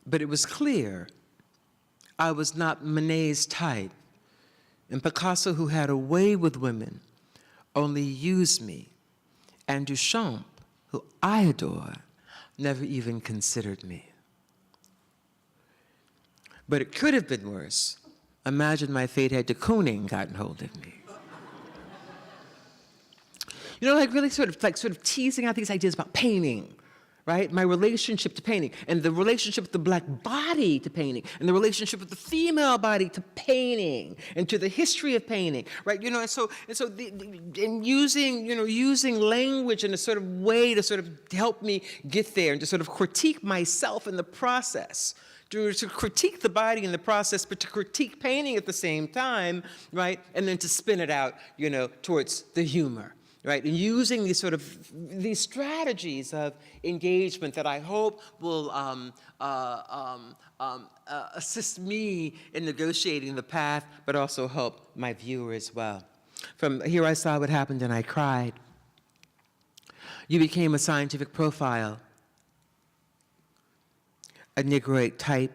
But it was clear I was not Monet's type, and Picasso, who had a way with women, only used me, and Duchamp, who I adore, never even considered me. But it could have been worse. Imagine my fate had de Kooning gotten hold of me. You know, like really sort of teasing out these ideas about painting, right? My relationship to painting, and the relationship with the black body to painting, and the relationship with the female body to painting, and to the history of painting, right? You know, and using language in a sort of way to sort of help me get there, and to sort of critique myself in the process. To critique the body in the process, but to critique painting at the same time, right? And then to spin it out, you know, towards the humor, right? And using these strategies of engagement that I hope will assist me in negotiating the path, but also help my viewer as well. From Here I Saw What Happened and I Cried, you became a scientific profile, a Negroid type,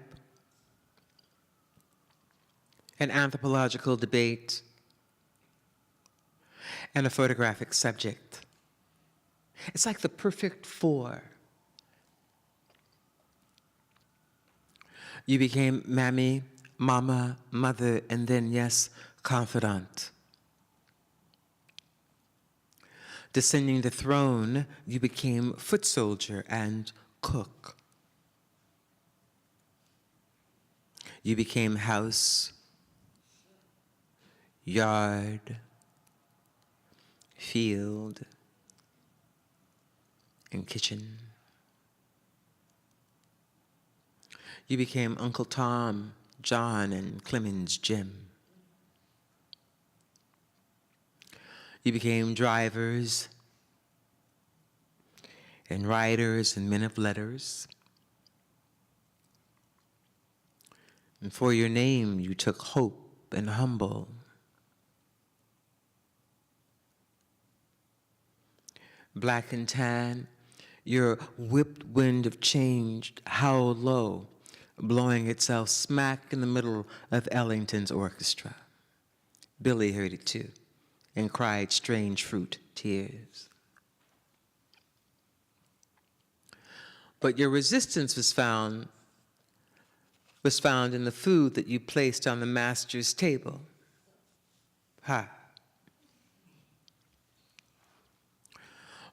an anthropological debate, and a photographic subject. It's like the perfect four. You became mammy, mama, mother, and then, yes, confidant. Descending the throne, you became foot soldier and cook. You became house, yard, field, and kitchen. You became Uncle Tom, John, and Clemens Jim. You became drivers and writers and men of letters. And for your name, you took hope and humble. Black and tan, your whipped wind of change howled low, blowing itself smack in the middle of Ellington's orchestra. Billy heard it too, and cried strange fruit tears. But your resistance was found in the food that you placed on the master's table. Ha.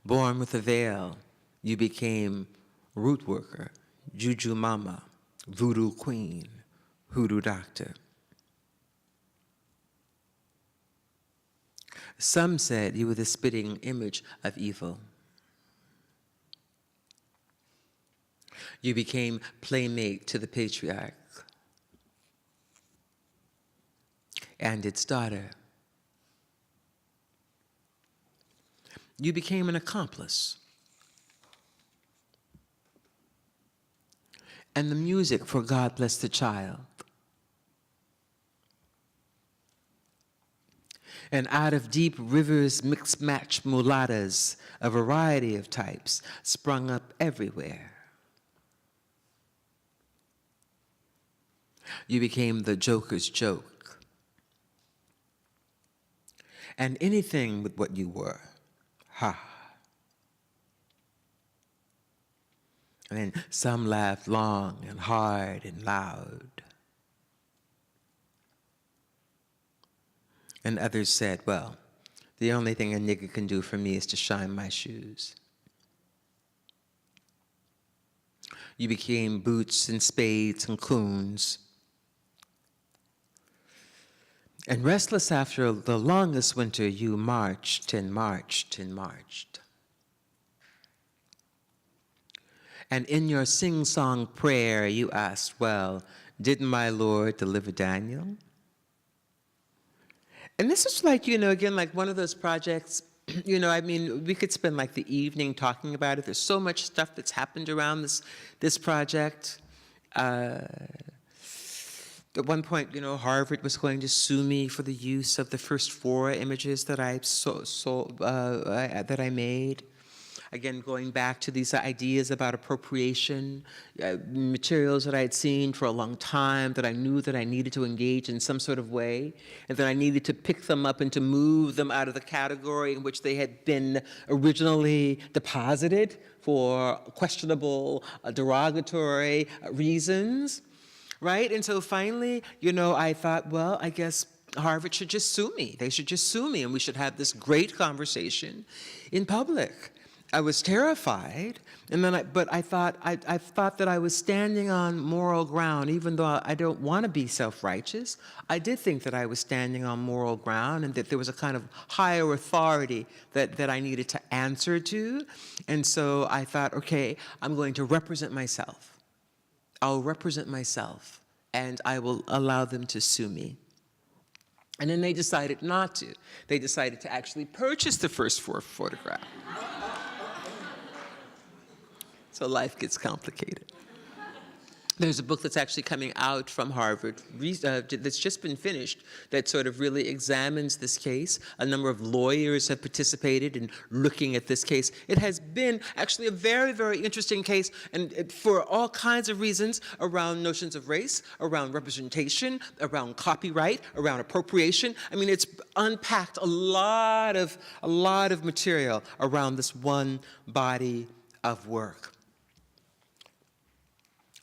Born with a veil, you became root worker, juju mama, voodoo queen, hoodoo doctor. Some said you were the spitting image of evil. You became playmate to the patriarch and its daughter. You became an accomplice. And the music for God Bless the Child. And out of deep rivers mixed-matched mulattas, a variety of types sprung up everywhere. You became the joker's joke. And anything with what you were. Ha. And then some laughed long and hard and loud. And others said, well, the only thing a nigger can do for me is to shine my shoes. You became boots and spades and coons. And restless after the longest winter, you marched and marched and marched. And in your sing-song prayer, you asked, well, didn't my Lord deliver Daniel? And this is like, you know, again, like one of those projects, you know, I mean, we could spend like the evening talking about it. There's so much stuff that's happened around this project. At one point, you know, Harvard was going to sue me for the use of the first 4 images that that I made. Again, going back to these ideas about appropriation, materials that I had seen for a long time that I knew that I needed to engage in some sort of way, and that I needed to pick them up and to move them out of the category in which they had been originally deposited for questionable, derogatory reasons. right? And so finally, I thought, well, I guess Harvard should just sue me. They should just sue me, and we should have this great conversation in public. I was terrified, and then I thought that I was standing on moral ground, even though I don't want to be self-righteous. I did think that I was standing on moral ground, and that there was a kind of higher authority that I needed to answer to. And so I thought, okay, I'm going to represent myself. I'll represent myself, and I will allow them to sue me. And then they decided not to. They decided to actually purchase the first 4 photographs. So life gets complicated. There's a book that's actually coming out from Harvard that's just been finished that sort of really examines this case. A number of lawyers have participated in looking at this case. It has been actually a very, very interesting case, and for all kinds of reasons around notions of race, around representation, around copyright, around appropriation. I mean, it's unpacked a lot of material around this one body of work.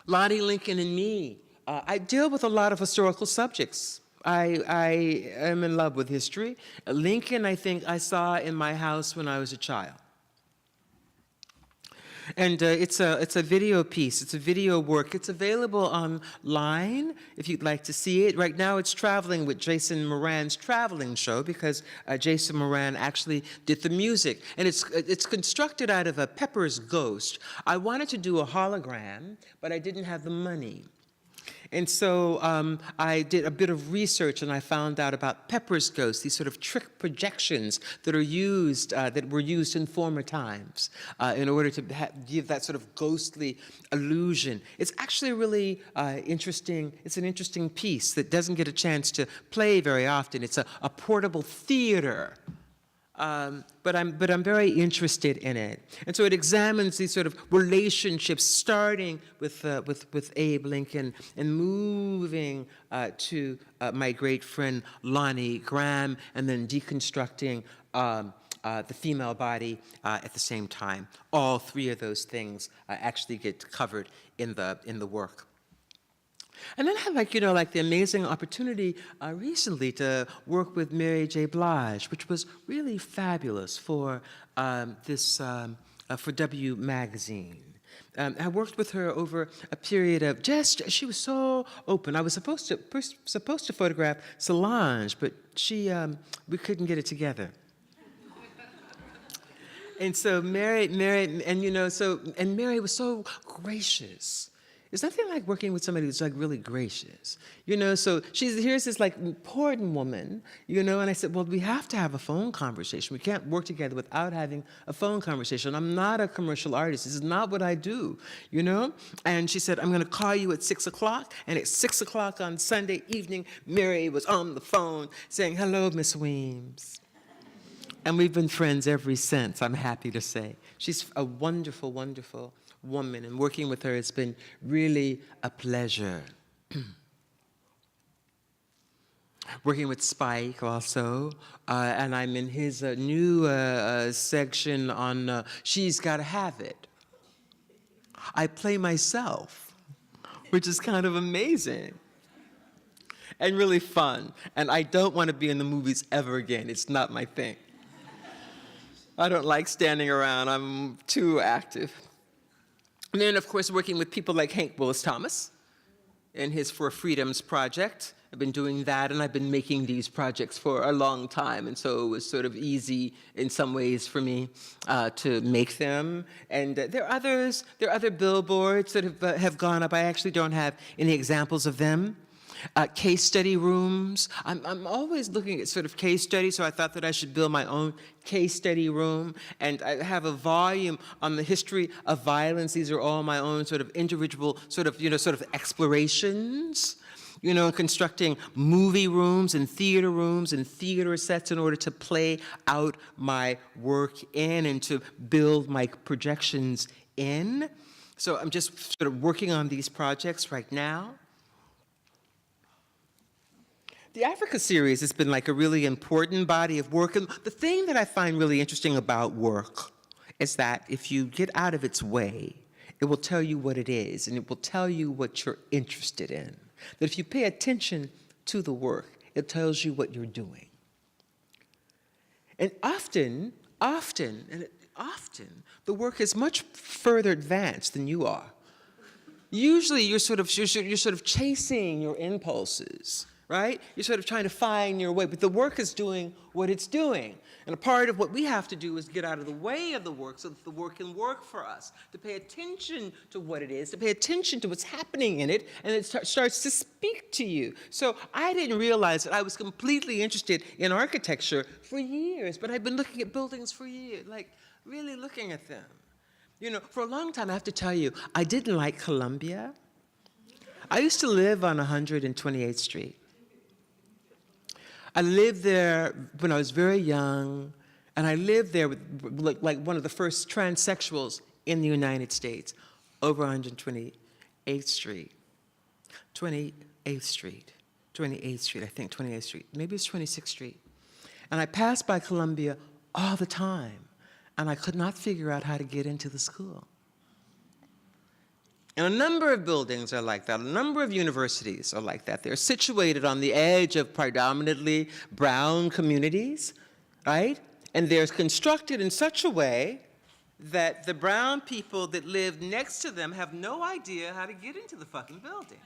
Lonnie, Lincoln, and me. I deal with a lot of historical subjects. I am in love with history. Lincoln, I think I saw in my house when I was a child. And it's a video piece. It's a video work. It's available online if you'd like to see it. Right now it's traveling with Jason Moran's traveling show because Jason Moran actually did the music. And it's constructed out of a Pepper's Ghost. I wanted to do a hologram, but I didn't have the money. And so I did a bit of research, and I found out about Pepper's Ghost, these sort of trick projections that are used, that were used in former times in order to give that sort of ghostly illusion. It's actually really interesting. It's an interesting piece that doesn't get a chance to play very often. It's a portable theater. But I'm very interested in it, and so it examines these sort of relationships, starting with Abe Lincoln and moving to my great friend Lonnie Graham, and then deconstructing the female body at the same time. All 3 of those things actually get covered in the work. And then I had like the amazing opportunity recently to work with Mary J. Blige, which was really fabulous for for W Magazine. I worked with her over a period of she was so open. I was supposed to photograph Solange, but we couldn't get it together. And so Mary, and Mary was so gracious. There's nothing like working with somebody who's like really gracious, so here's this like important woman, and I said, well, we have to have a phone conversation. We can't work together without having a phone conversation. I'm not a commercial artist. This is not what I do, And she said, I'm going to call you at 6 o'clock. And at 6 o'clock on Sunday evening, Mary was on the phone saying, hello, Miss Weems. And we've been friends ever since, I'm happy to say. She's a wonderful, wonderful woman, and working with her has been really a pleasure. Working with Spike also, and I'm in his new section on She's Gotta Have It. I play myself, which is kind of amazing and really fun. And I don't want to be in the movies ever again. It's not my thing. I don't like standing around. I'm too active. And then, of course, working with people like Hank Willis Thomas in his For Freedoms project. I've been doing that, and I've been making these projects for a long time, and so it was sort of easy in some ways for me to make them. And there are other billboards that have gone up. I actually don't have any examples of them. Case study rooms. I'm always looking at sort of case studies, so I thought that I should build my own case study room. And I have a volume on the history of violence. These are all my own sort of individual sort of explorations. Constructing movie rooms and theater sets in order to play out my work in and to build my projections in. So I'm just sort of working on these projects right now. The Africa series has been like a really important body of work. And the thing that I find really interesting about work is that if you get out of its way it will tell you what it is, and it will tell you what you're interested in. That if you pay attention to the work, it tells you what you're doing. And often, the work is much further advanced than you are. Usually you're sort of chasing your impulses, right? You're sort of trying to find your way, but the work is doing what it's doing. And a part of what we have to do is get out of the way of the work so that the work can work for us, to pay attention to what it is, to pay attention to what's happening in it, and it starts to speak to you. So I didn't realize that I was completely interested in architecture for years, but I've been looking at buildings for years, like really looking at them. You know, for a long time, I have to tell you, I didn't like Columbia. I used to live on 128th Street. I lived there when I was very young, and I lived there with, like one of the first transsexuals in the United States, over 128th Street. 28th Street, I think, 28th Street. Maybe it's 26th Street. And I passed by Columbia all the time, and I could not figure out how to get into the school. And a number of buildings are like that. A number of universities are like that. They're situated on the edge of predominantly brown communities, right? And they're constructed in such a way that the brown people that live next to them have no idea how to get into the fucking building,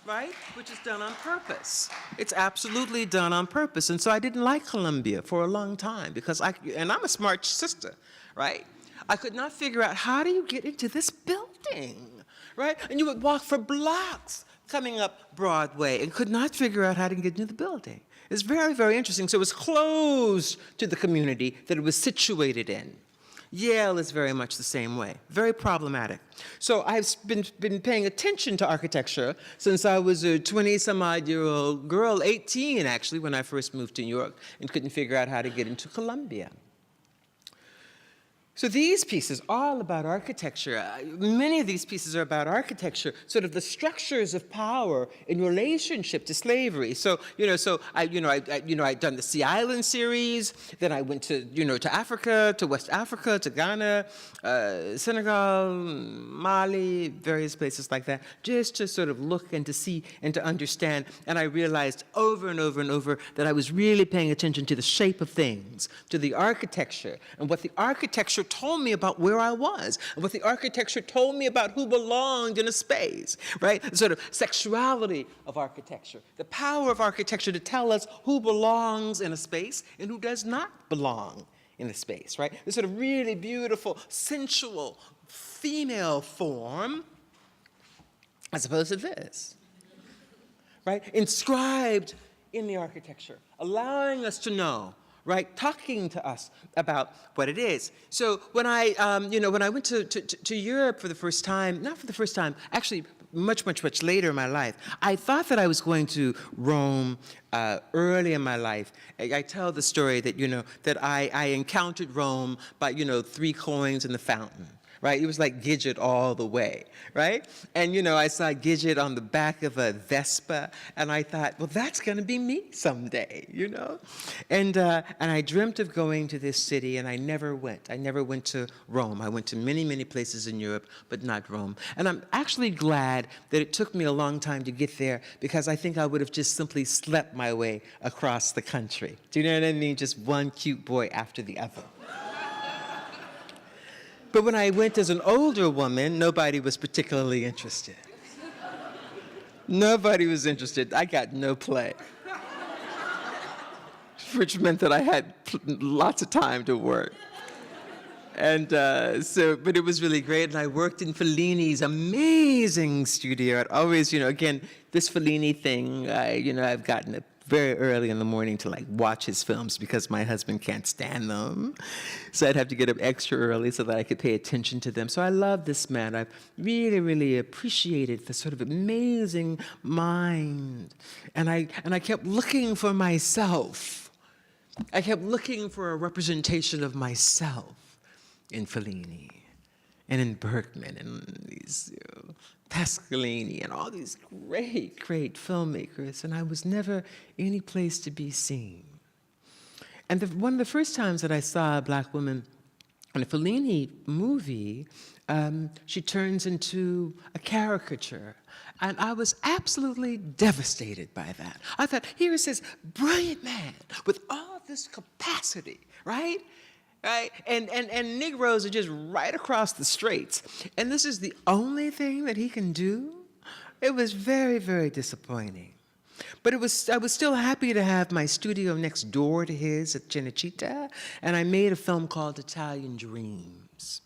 right? Which is done on purpose. It's absolutely done on purpose. And so I didn't like Columbia for a long time because and I'm a smart sister, right? I could not figure out, how do you get into this building, right? And you would walk for blocks coming up Broadway and could not figure out how to get into the building. It's very, very interesting. So it was closed to the community that it was situated in. Yale is very much the same way, very problematic. So I've been paying attention to architecture since I was a 20-some-odd-year-old girl, 18 actually, when I first moved to New York and couldn't figure out how to get into Columbia. So these pieces, all about architecture, many of these pieces are about architecture, sort of the structures of power in relationship to slavery. So, I'd done the Sea Island series, then I went to, to Africa, to West Africa, to Ghana, Senegal, Mali, various places like that, just to sort of look and to see and to understand. And I realized over and over and over that I was really paying attention to the shape of things, to the architecture, and what the architecture told me about where I was, and what the architecture told me about who belonged in a space, right? The sort of sexuality of architecture, the power of architecture to tell us who belongs in a space and who does not belong in a space, right? This sort of really beautiful, sensual, female form, as opposed to this, right? Inscribed in the architecture, allowing us to know, right, talking to us about what it is. So when I, when I went to Europe for the first time, not for the first time, actually much later in my life, I thought that I was going to Rome early in my life. I tell the story that, that I encountered Rome by, 3 coins in the fountain. Right? It was like Gidget all the way, right? And, I saw Gidget on the back of a Vespa, and I thought, well, that's going to be me someday, And I dreamt of going to this city, and I never went. I never went to Rome. I went to many, many places in Europe, but not Rome. And I'm actually glad that it took me a long time to get there, because I think I would have just simply slept my way across the country. Do you know what I mean? Just one cute boy after the other. But when I went as an older woman, nobody was particularly interested. Nobody was interested. I got no play. Which meant that I had lots of time to work. And but it was really great. And I worked in Fellini's amazing studio. I'd always, again, this Fellini thing, I've gotten it very early in the morning to watch his films because my husband can't stand them. So I'd have to get up extra early so that I could pay attention to them. So I love this man. I've really, really appreciated the sort of amazing mind. And I kept looking for myself. I kept looking for a representation of myself in Fellini and in Bergman and these Pasqualini and all these great, great filmmakers, and I was never any place to be seen. And one of the first times that I saw a black woman in a Fellini movie, she turns into a caricature. And I was absolutely devastated by that. I thought, here is this brilliant man with all this capacity, right? Right? And Negroes are just right across the straits. And this is the only thing that he can do? It was very, very disappointing. But I was still happy to have my studio next door to his at Cinecittà, and I made a film called Italian Dreams.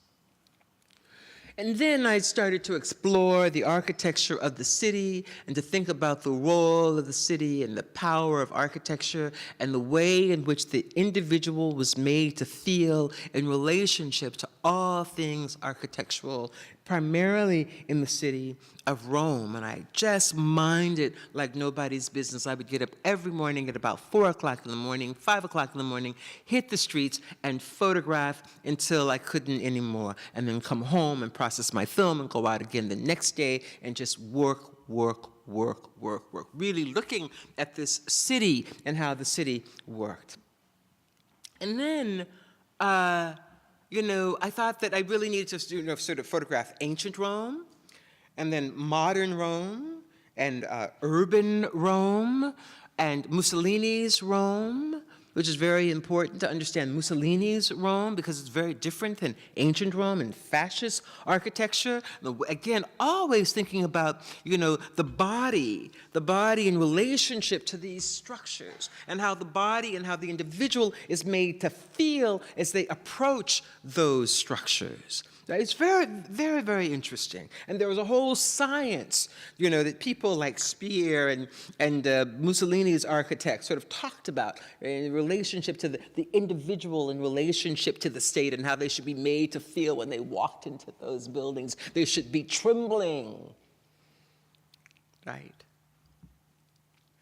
And then I started to explore the architecture of the city and to think about the role of the city and the power of architecture and the way in which the individual was made to feel in relationship to all things architectural, primarily in the city of Rome. And I just minded like nobody's business. I would get up every morning at about 4 o'clock in the morning, 5 o'clock in the morning, hit the streets and photograph until I couldn't anymore, and then come home and process my film and go out again the next day and just work, really looking at this city and how the city worked. And then, you know, I thought that I really needed to, you know, sort of photograph ancient Rome, and then modern Rome, and urban Rome, and Mussolini's Rome, which is very important to understand Mussolini's Rome because it's very different than ancient Rome and fascist architecture. Again, always thinking about, you know, the body in relationship to these structures, and how the body and how the individual is made to feel as they approach those structures. It's very, very, very interesting. And there was a whole science, you know, that people like Speer and Mussolini's architects sort of talked about in relationship to the individual in relationship to the state, and how they should be made to feel when they walked into those buildings. They should be trembling, right?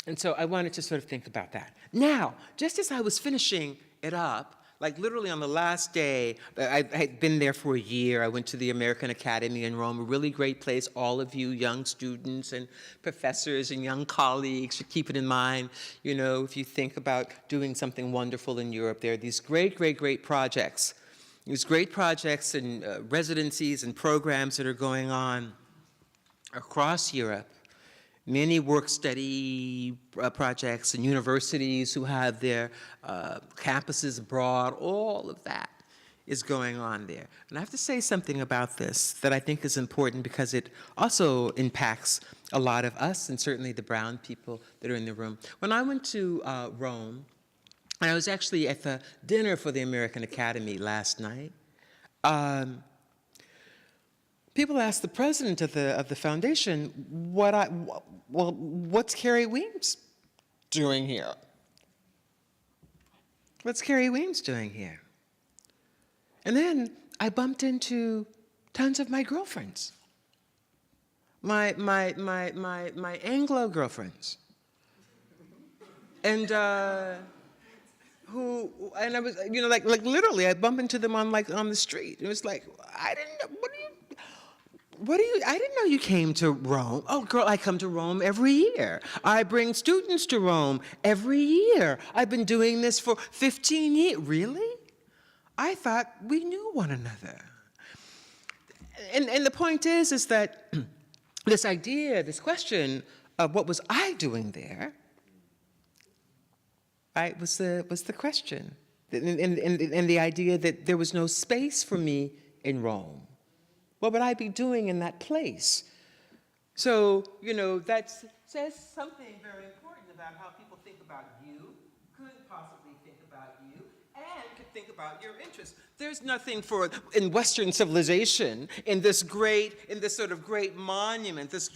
And so I wanted to sort of think about that. Now, just as I was finishing it up, like literally on the last day, I had been there for a year. I went to the American Academy in Rome, a really great place. All of you young students and professors and young colleagues should keep it in mind. You know, if you think about doing something wonderful in Europe, there are these great, great, great projects. These great projects and residencies and programs that are going on across Europe. Many work-study projects and universities who have their campuses abroad, all of that is going on there. And I have to say something about this that I think is important because it also impacts a lot of us, and certainly the brown people that are in the room. When I went to Rome, and I was actually at the dinner for the American Academy last night, people asked the president of the foundation, what's Carrie Weems doing here? What's Carrie Weems doing here? And then I bumped into tons of my girlfriends, my Anglo girlfriends, and I was, you know, like literally, I bumped into them on the street. It was like, I didn't know, I didn't know you came to Rome. Oh, girl, I come to Rome every year. I bring students to Rome every year. I've been doing this for 15 years. Really? I thought we knew one another. And the point is that this idea, this question of what was I doing there, right, was the question. And the idea that there was no space for me in Rome. What would I be doing in that place? So, you know, that says something very important about how people think about you, could possibly think about you, and could think about your interests. There's nothing in Western civilization, in this sort of great monument, this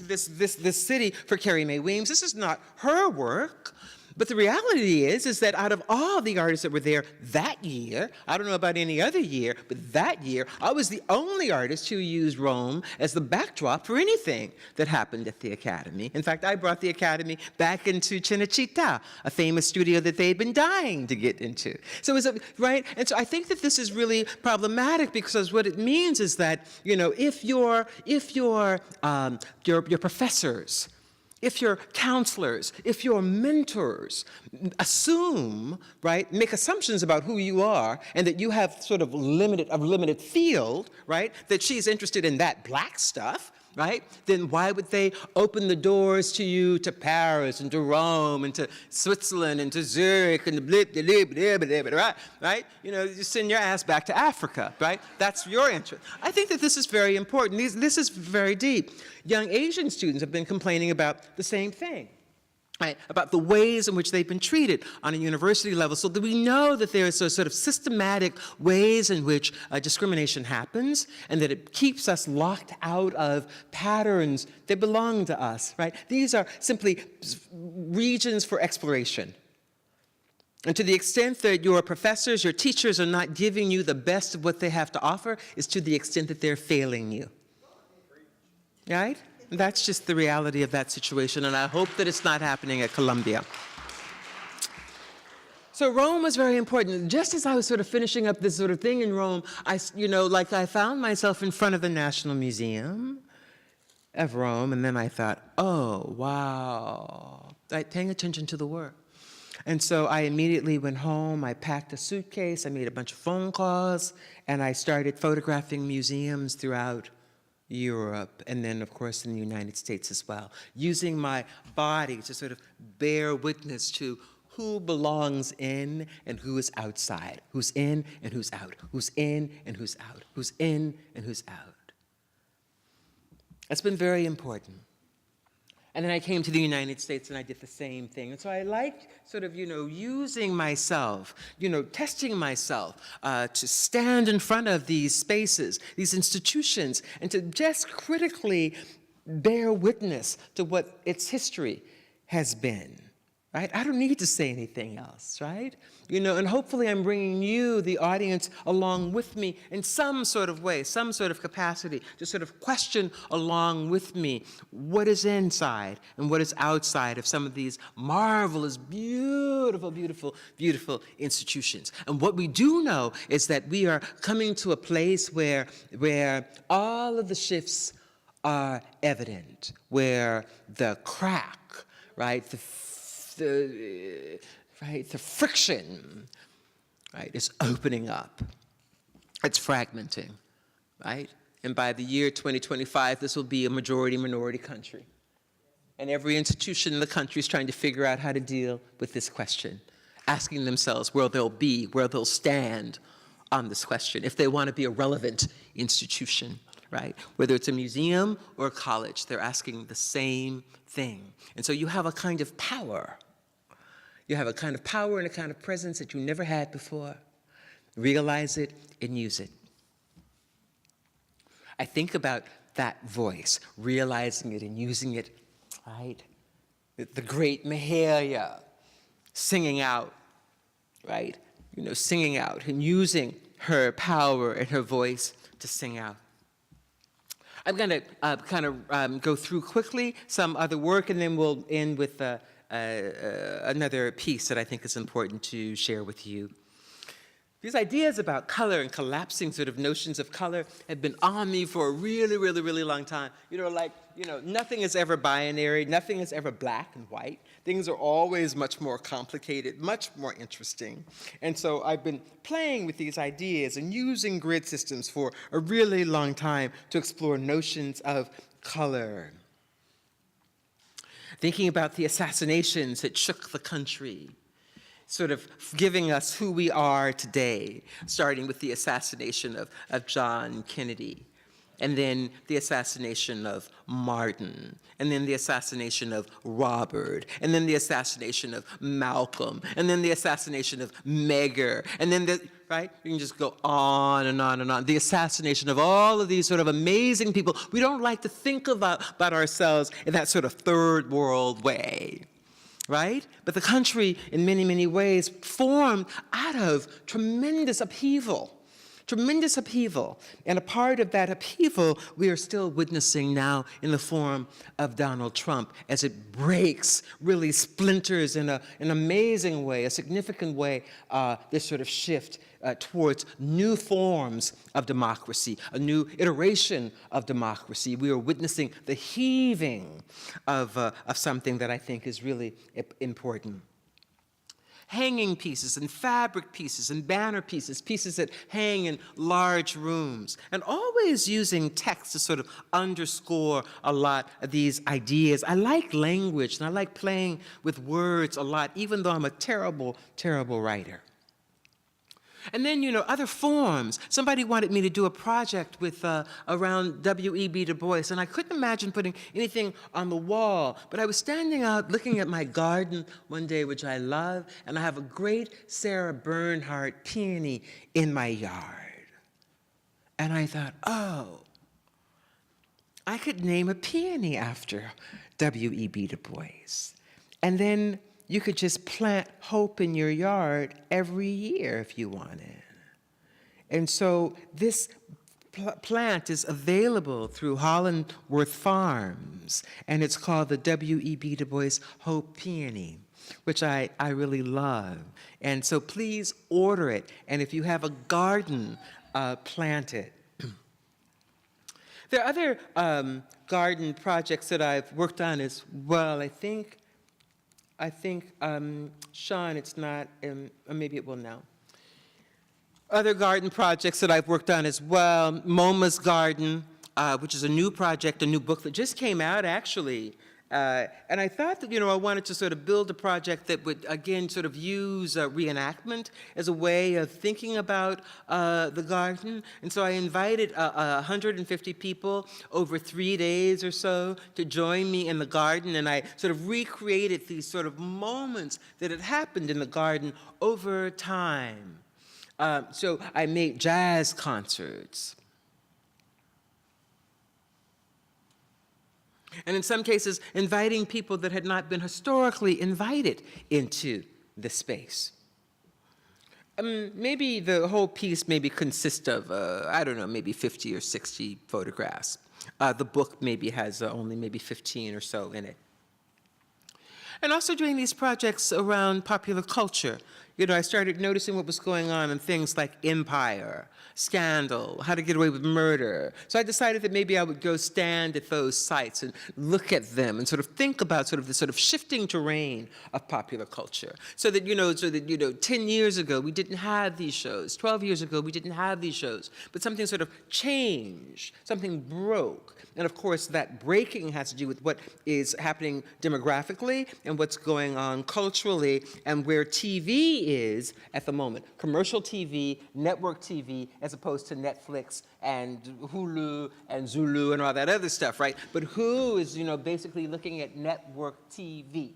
city for Carrie Mae Weems. This is not her work. But the reality is that out of all the artists that were there that year, I don't know about any other year, but that year, I was the only artist who used Rome as the backdrop for anything that happened at the Academy. In fact, I brought the Academy back into Cinecittà, a famous studio that they'd been dying to get into. So it was, right? And so I think that this is really problematic because what it means is that, you know, if your professors, if your counselors, if your mentors assume, right, make assumptions about who you are and that you have sort of a limited field, right, that she's interested in that black stuff, right, then why would they open the doors to you to Paris and to Rome and to Switzerland and to Zurich and right? You know, you send your ass back to Africa, right? That's your interest. I think that this is very important. This is very deep. Young Asian students have been complaining about the same thing, right? About the ways in which they've been treated on a university level, so that we know that there is a sort of systematic ways in which discrimination happens, and that it keeps us locked out of patterns that belong to us, right? These are simply regions for exploration. And to the extent that your professors, your teachers are not giving you the best of what they have to offer, is to the extent that they're failing you. Right? That's just the reality of that situation, and I hope that it's not happening at Columbia. So Rome was very important. Just as I was sort of finishing up this sort of thing in Rome, I found myself in front of the National Museum of Rome, and then I thought, oh, wow, paying attention to the work. And so I immediately went home, I packed a suitcase, I made a bunch of phone calls, and I started photographing museums throughout Europe, and then, of course, in the United States as well, using my body to sort of bear witness to who belongs in and who is outside, who's in and who's out, who's in and who's out, who's in and who's out. That's been very important. And then I came to the United States and I did the same thing. And so I liked sort of, using myself, testing myself to stand in front of these spaces, these institutions, and to just critically bear witness to what its history has been, right? I don't need to say anything else, right? And hopefully I'm bringing you, the audience, along with me in some sort of way, some sort of capacity to sort of question along with me what is inside and what is outside of some of these marvelous, beautiful, beautiful, beautiful institutions. And what we do know is that we are coming to a place where all of the shifts are evident, where the crack, right, the friction, right, is opening up. It's fragmenting, right? And by the year 2025, this will be a majority-minority country. And every institution in the country is trying to figure out how to deal with this question, asking themselves where they'll be, where they'll stand on this question, if they want to be a relevant institution, right? Whether it's a museum or a college, they're asking the same thing. And so you have a kind of power. You have a kind of power and a kind of presence that you never had before. Realize it and use it. I think about that voice, realizing it and using it, right? The great Mahalia singing out, right? Singing out and using her power and her voice to sing out. I'm going to kind of go through quickly some other work, and then we'll end with another piece that I think is important to share with you. These ideas about color and collapsing sort of notions of color have been on me for a really, really, really long time. Nothing is ever binary, nothing is ever black and white. Things are always much more complicated, much more interesting. And so I've been playing with these ideas and using grid systems for a really long time to explore notions of color. Thinking about the assassinations that shook the country, sort of giving us who we are today, starting with the assassination of John Kennedy, and then the assassination of Martin, and then the assassination of Robert, and then the assassination of Malcolm, and then the assassination of Medgar, and then right? You can just go on and on and on. The assassination of all of these sort of amazing people. We don't like to think about ourselves in that sort of third world way, right? But the country, in many, many ways, formed out of tremendous upheaval, Tremendous upheaval. And a part of that upheaval we are still witnessing now in the form of Donald Trump as it breaks, really splinters in an amazing way, a significant way, this sort of shift towards new forms of democracy, a new iteration of democracy. We are witnessing the heaving of something that I think is really important. Hanging pieces and fabric pieces and banner pieces, pieces that hang in large rooms, and always using text to sort of underscore a lot of these ideas. I like language and I like playing with words a lot, even though I'm a terrible, terrible writer. And then, other forms. Somebody wanted me to do a project with around W.E.B. Du Bois, and I couldn't imagine putting anything on the wall. But I was standing out looking at my garden one day, which I love, and I have a great Sarah Bernhardt peony in my yard. And I thought, oh, I could name a peony after W.E.B. Du Bois. And then you could just plant hope in your yard every year if you wanted. And so this plant is available through Hollandworth Farms, and it's called the W.E.B. Du Bois Hope Peony, which I really love. And so please order it, and if you have a garden, plant it. There are other garden projects that I've worked on as well. I think, Sean, it's not, or maybe it will now. Other garden projects that I've worked on as well, MoMA's Garden, which is a new project, a new book that just came out, actually. And I thought that, I wanted to sort of build a project that would, again, sort of use reenactment as a way of thinking about the garden. And so I invited 150 people over 3 days or so to join me in the garden, and I sort of recreated these sort of moments that had happened in the garden over time. So I made jazz concerts. And in some cases, inviting people that had not been historically invited into the space. Maybe the whole piece maybe consists of, I don't know, maybe 50 or 60 photographs. The book maybe has only maybe 15 or so in it. And also doing these projects around popular culture. I started noticing what was going on in things like Empire, Scandal, How to Get Away with Murder. So I decided that maybe I would go stand at those sites and look at them and sort of think about sort of the sort of shifting terrain of popular culture. So that, 10 years ago, we didn't have these shows. 12 years ago, we didn't have these shows. But something sort of changed, something broke. And of course, that breaking has to do with what is happening demographically and what's going on culturally and where TV is at the moment. Commercial TV, network TV, as opposed to Netflix and Hulu and Zulu and all that other stuff, right? But who is, basically looking at network TV,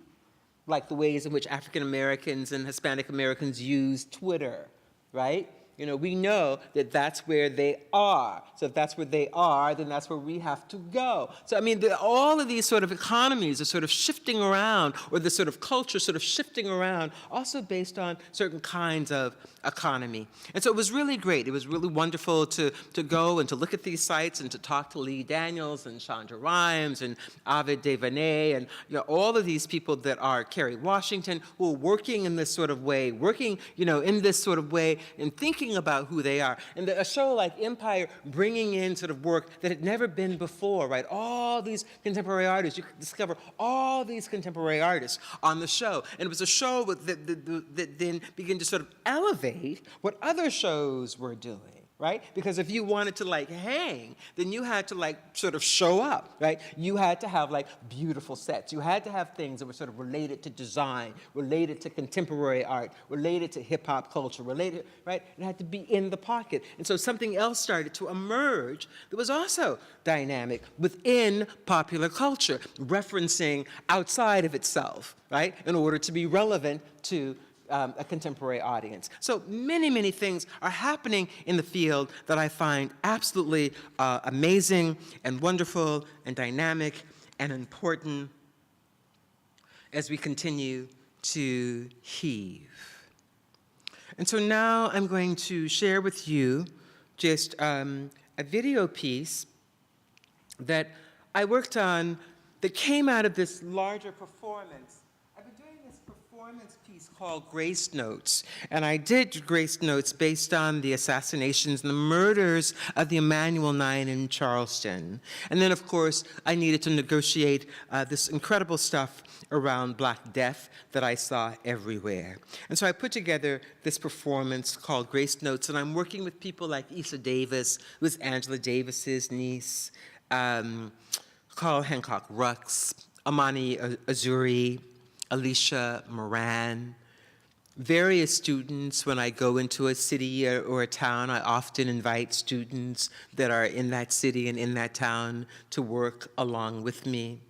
like the ways in which African Americans and Hispanic Americans use Twitter, right? We know that that's where they are. So if that's where they are, then that's where we have to go. So, all of these sort of economies are sort of shifting around, or the sort of culture sort of shifting around, also based on certain kinds of economy. And so it was really great. It was really wonderful to go and to look at these sites and to talk to Lee Daniels and Chandra Rhimes and Ovid DeVernay and all of these people that are Kerry Washington, who are working in this sort of way, in this sort of way and thinking about who they are. And a show like Empire bringing in sort of work that had never been before, right? All these contemporary artists. You could discover all these contemporary artists on the show. And it was a show that then began to sort of elevate what other shows were doing. Right? Because if you wanted to hang, then you had to sort of show up, right? You had to have beautiful sets. You had to have things that were sort of related to design, related to contemporary art, related to hip hop culture, related, right? It had to be in the pocket. And so something else started to emerge that was also dynamic within popular culture, referencing outside of itself, right? In order to be relevant to a contemporary audience. So many, many things are happening in the field that I find absolutely amazing and wonderful and dynamic and important as we continue to heave. And so now I'm going to share with you just a video piece that I worked on that came out of this larger performance. I've been doing this performance piece called Grace Notes, and I did Grace Notes based on the assassinations and the murders of the Emanuel 9 in Charleston. And then, of course, I needed to negotiate this incredible stuff around Black death that I saw everywhere. And so I put together this performance called Grace Notes, and I'm working with people like Issa Davis, who is Angela Davis's niece, Carl Hancock Rux, Amani Azuri, Alicia Moran, various students. When I go into a city or a town, I often invite students that are in that city and in that town to work along with me.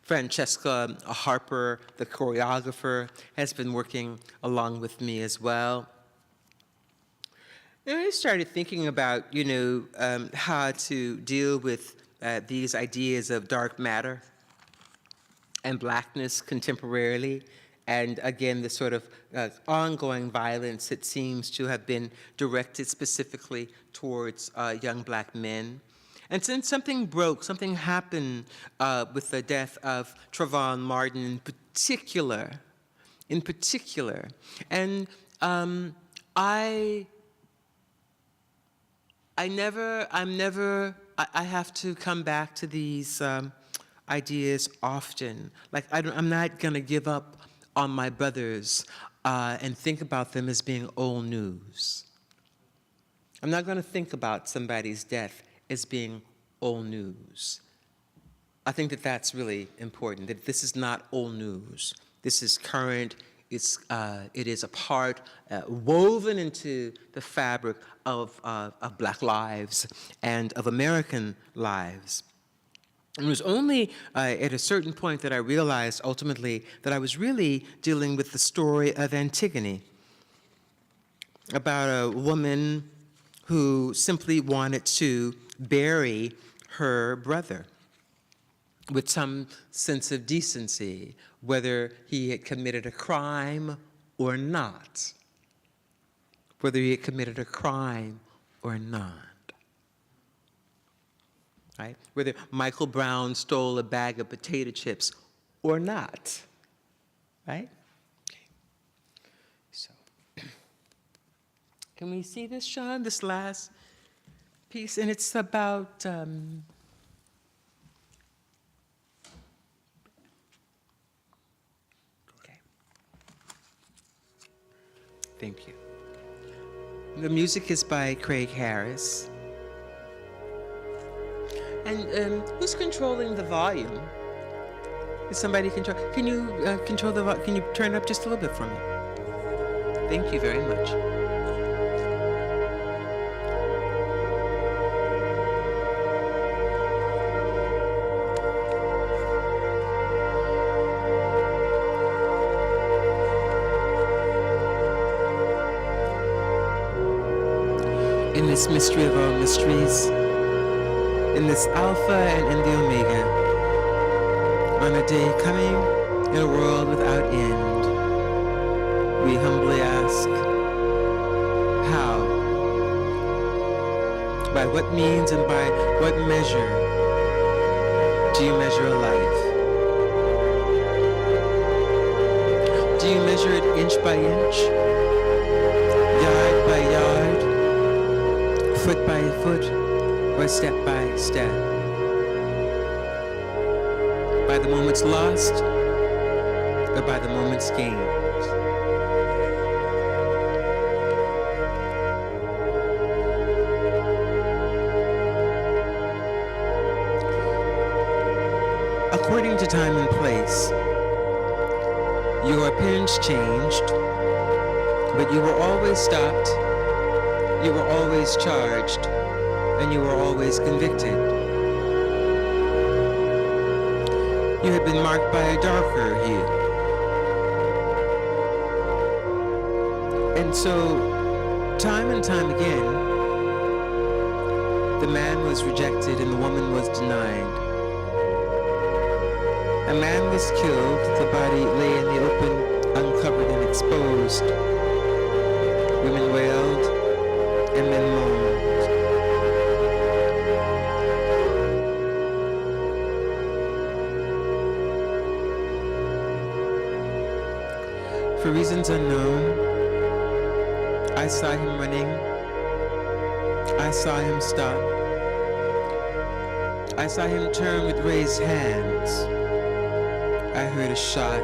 Francesca Harper, the choreographer, has been working along with me as well. And I started thinking about, how to deal with these ideas of dark matter and Blackness contemporarily, and again, the sort of ongoing violence that seems to have been directed specifically towards young Black men. And since something broke, something happened with the death of Trayvon Martin in particular, and I have to come back to these ideas often. Like, I'm not gonna give up on my brothers and think about them as being old news. I'm not gonna think about somebody's death as being old news. I think that that's really important, that this is not old news. This is current. It is a part woven into the fabric of Black lives and of American lives. And it was only at a certain point that I realized ultimately that I was really dealing with the story of Antigone, about a woman who simply wanted to bury her brother with some sense of decency, whether he had committed a crime or not. Whether he had committed a crime or not. Right? Whether Michael Brown stole a bag of potato chips or not. Right? Okay. So, can we see this, Sean, this last piece? And it's about thank you. The music is by Craig Harris. And who's controlling the volume? Is somebody control? Can you control the volume? Can you turn it up just a little bit for me? Thank you very much. In this mystery of all mysteries, in this Alpha and in the Omega, on a day coming in a world without end, we humbly ask, how? By what means and by what measure do you measure a life? Do you measure it inch by inch, yard by yard, foot by foot, or step by step? By the moments lost, or by the moments gained? According to time and place, your appearance changed, but you were always stopped, you were always charged, and you were always convicted. You had been marked by a darker hue. And so, time and time again, the man was rejected and the woman was denied. A man was killed, the body lay in the open, uncovered and exposed. Women wailed, and men moaned. For reasons unknown, I saw him running. I saw him stop. I saw him turn with raised hands. I heard a shot,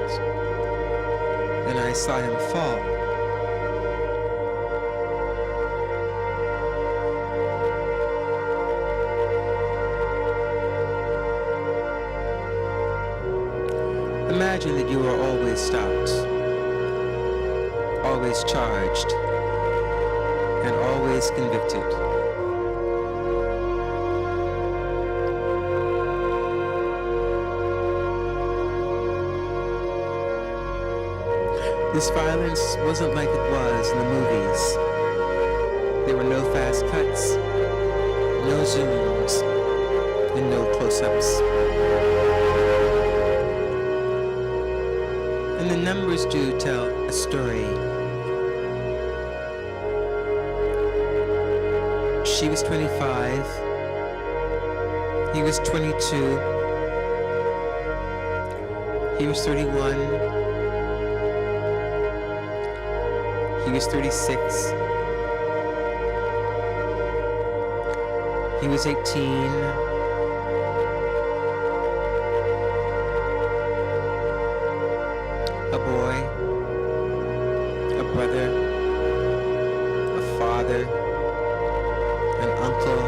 and I saw him fall. Imagine that you are always stopped, always charged, and always convicted. This violence wasn't like it was in the movies. There were no fast cuts, no zooms, and no close-ups. And the numbers do tell a story. She was 25. He was 22. He was 31. He was 36. He was 18. A boy, a brother, a father, an uncle,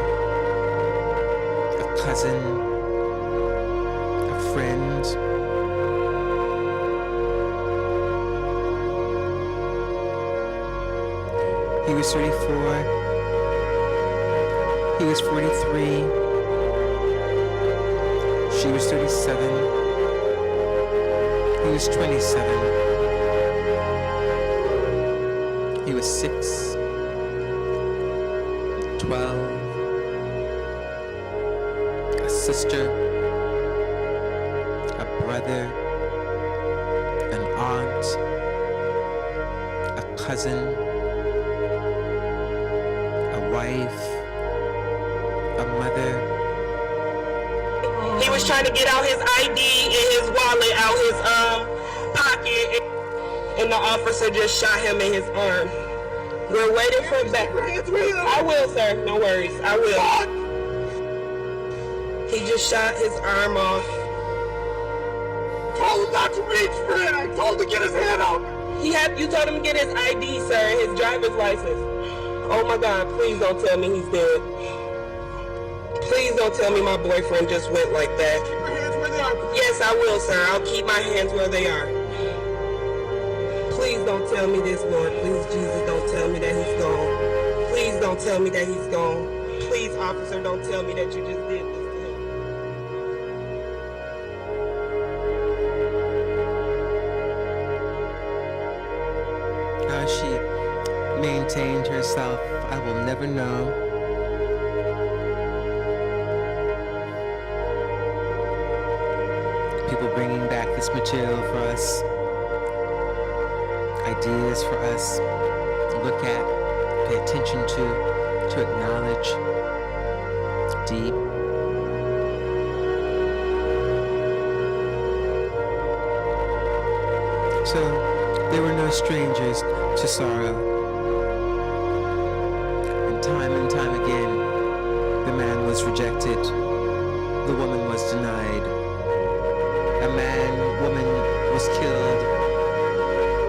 a cousin, a friend. He was 34. He was 43. She was 37. He was 27. He was 6, 12, a sister, a brother, an aunt, a cousin, a wife, a mother. He was trying to get out his ID and his wallet out his pocket, and the officer just shot him in his arm. We're waiting for back. I will, sir. No worries. I will. He just shot his arm off. Told him not to reach for it. I told him to get his hand out. You told him to get his ID, sir, his driver's license. Oh my God! Please don't tell me he's dead. Please don't tell me my boyfriend just went like that. Keep your hands where they are. Yes, I will, sir. I'll keep my hands where they are. Please don't tell me this, Lord. Please, Jesus, don't tell me that he's gone. Please don't tell me that he's gone. Please, officer, don't tell me that you just did this to him. How she maintained herself, I will never know. People bringing back this material for us, ideas for us to look at, pay attention to acknowledge. It's deep. So there were no strangers to sorrow. And time again, the man was rejected. The woman was denied. A woman was killed.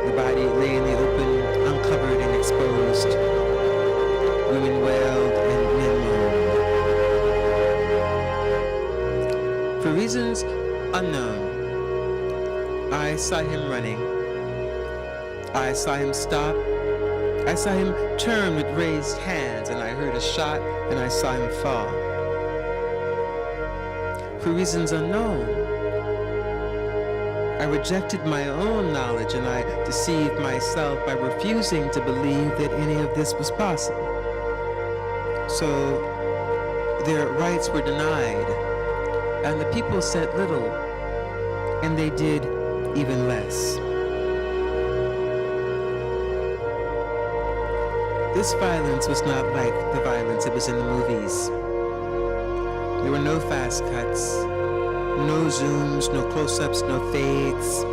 The body lay in the open, uncovered and exposed. Women wailed and men moaned. For reasons unknown, I saw him running. I saw him stop. I saw him turn with raised hands, and I heard a shot, and I saw him fall. For reasons unknown, I rejected my own knowledge, and I deceived myself by refusing to believe that any of this was possible. So their rights were denied, and the people said little, and they did even less. This violence was not like the violence that was in the movies. There were no fast cuts, no zooms, no close-ups, no fades.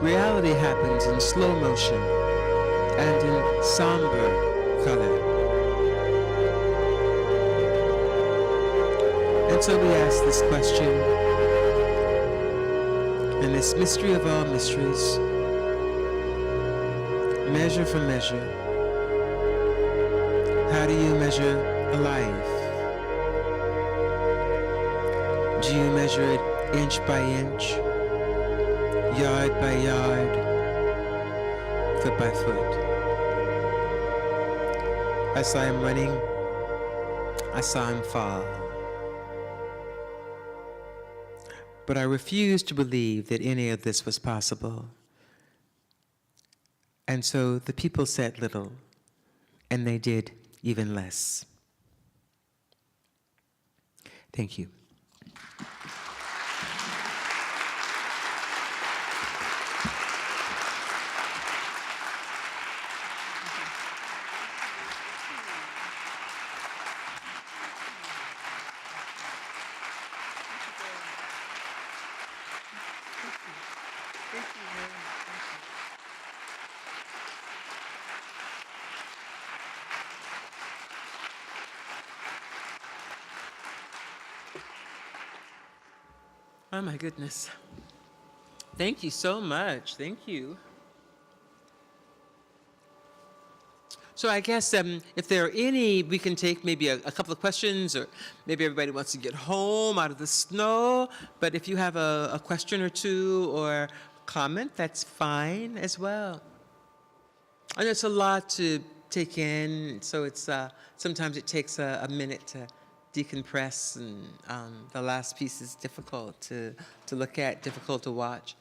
reality happens in slow motion and in somber color. And so we ask this question, in this mystery of all mysteries, measure for measure, how do you measure a life? Do you measure it inch by inch, yard by yard, foot by foot? I saw him running, I saw him fall. But I refused to believe that any of this was possible. And so the people said little, and they did even less. Thank you. Oh my goodness. Thank you so much. Thank you. So I guess if there are any, we can take maybe a couple of questions, or maybe everybody wants to get home out of the snow. But if you have a question or two or comment, that's fine as well. And it's a lot to take in, so it's sometimes it takes a minute to decompress, and the last piece is difficult to look at, difficult to watch.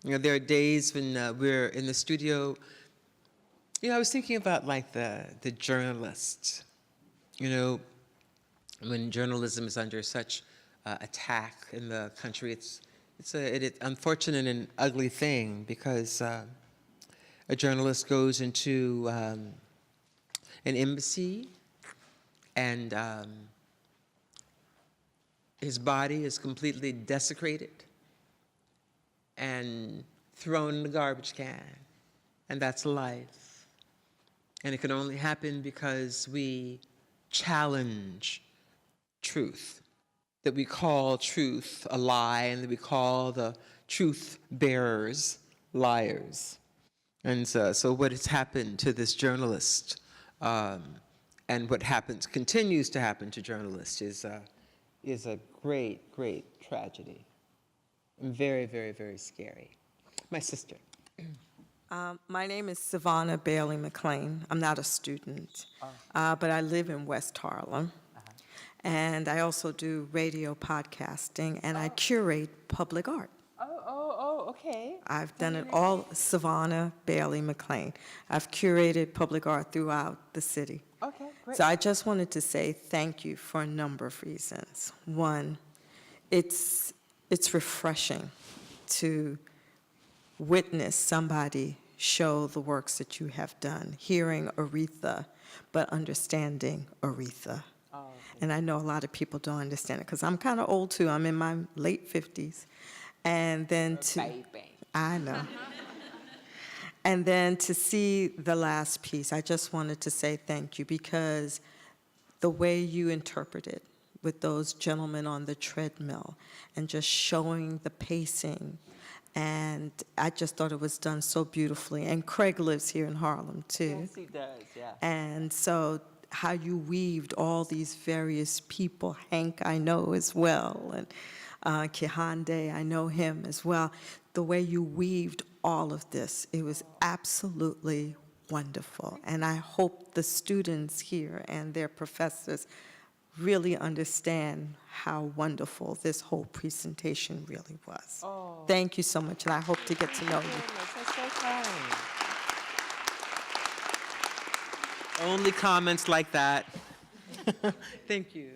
You know, there are days when we're in the studio. You know, I was thinking about like the journalist. You know, when journalism is under such attack in the country, it's an unfortunate and ugly thing, because a journalist goes into an embassy and his body is completely desecrated and thrown in the garbage can. And that's life. And it can only happen because we challenge truth, that we call truth a lie, and that we call the truth bearers liars. And so what has happened to this journalist, and what continues to happen to journalists is a great, great tragedy. Very, very, very scary. My sister. My name is Savannah Bailey McLean. I'm not a student, but I live in West Harlem. And I also do radio podcasting, and I curate public art. Okay. I've done it all, Savannah Bailey McLean. I've curated public art throughout the city. Okay, great. So I just wanted to say thank you for a number of reasons. One, it's refreshing to witness somebody show the works that you have done, hearing Aretha, but understanding Aretha. And I know a lot of people don't understand it, because I'm kind of old too. I'm in my late 50s. And then I know. And then to see the last piece, I just wanted to say thank you, because the way you interpreted with those gentlemen on the treadmill and just showing the pacing, and I just thought it was done so beautifully. And Craig lives here in Harlem too. Yes, he does, yeah. And so how you weaved all these various people, Hank I know as well, and Kihande, I know him as well. The way you weaved all of this, it was absolutely wonderful. And I hope the students here and their professors really understand how wonderful this whole presentation really was. Thank you so much, and I hope to get to know you. That's so kind. Only comments like that. Thank you.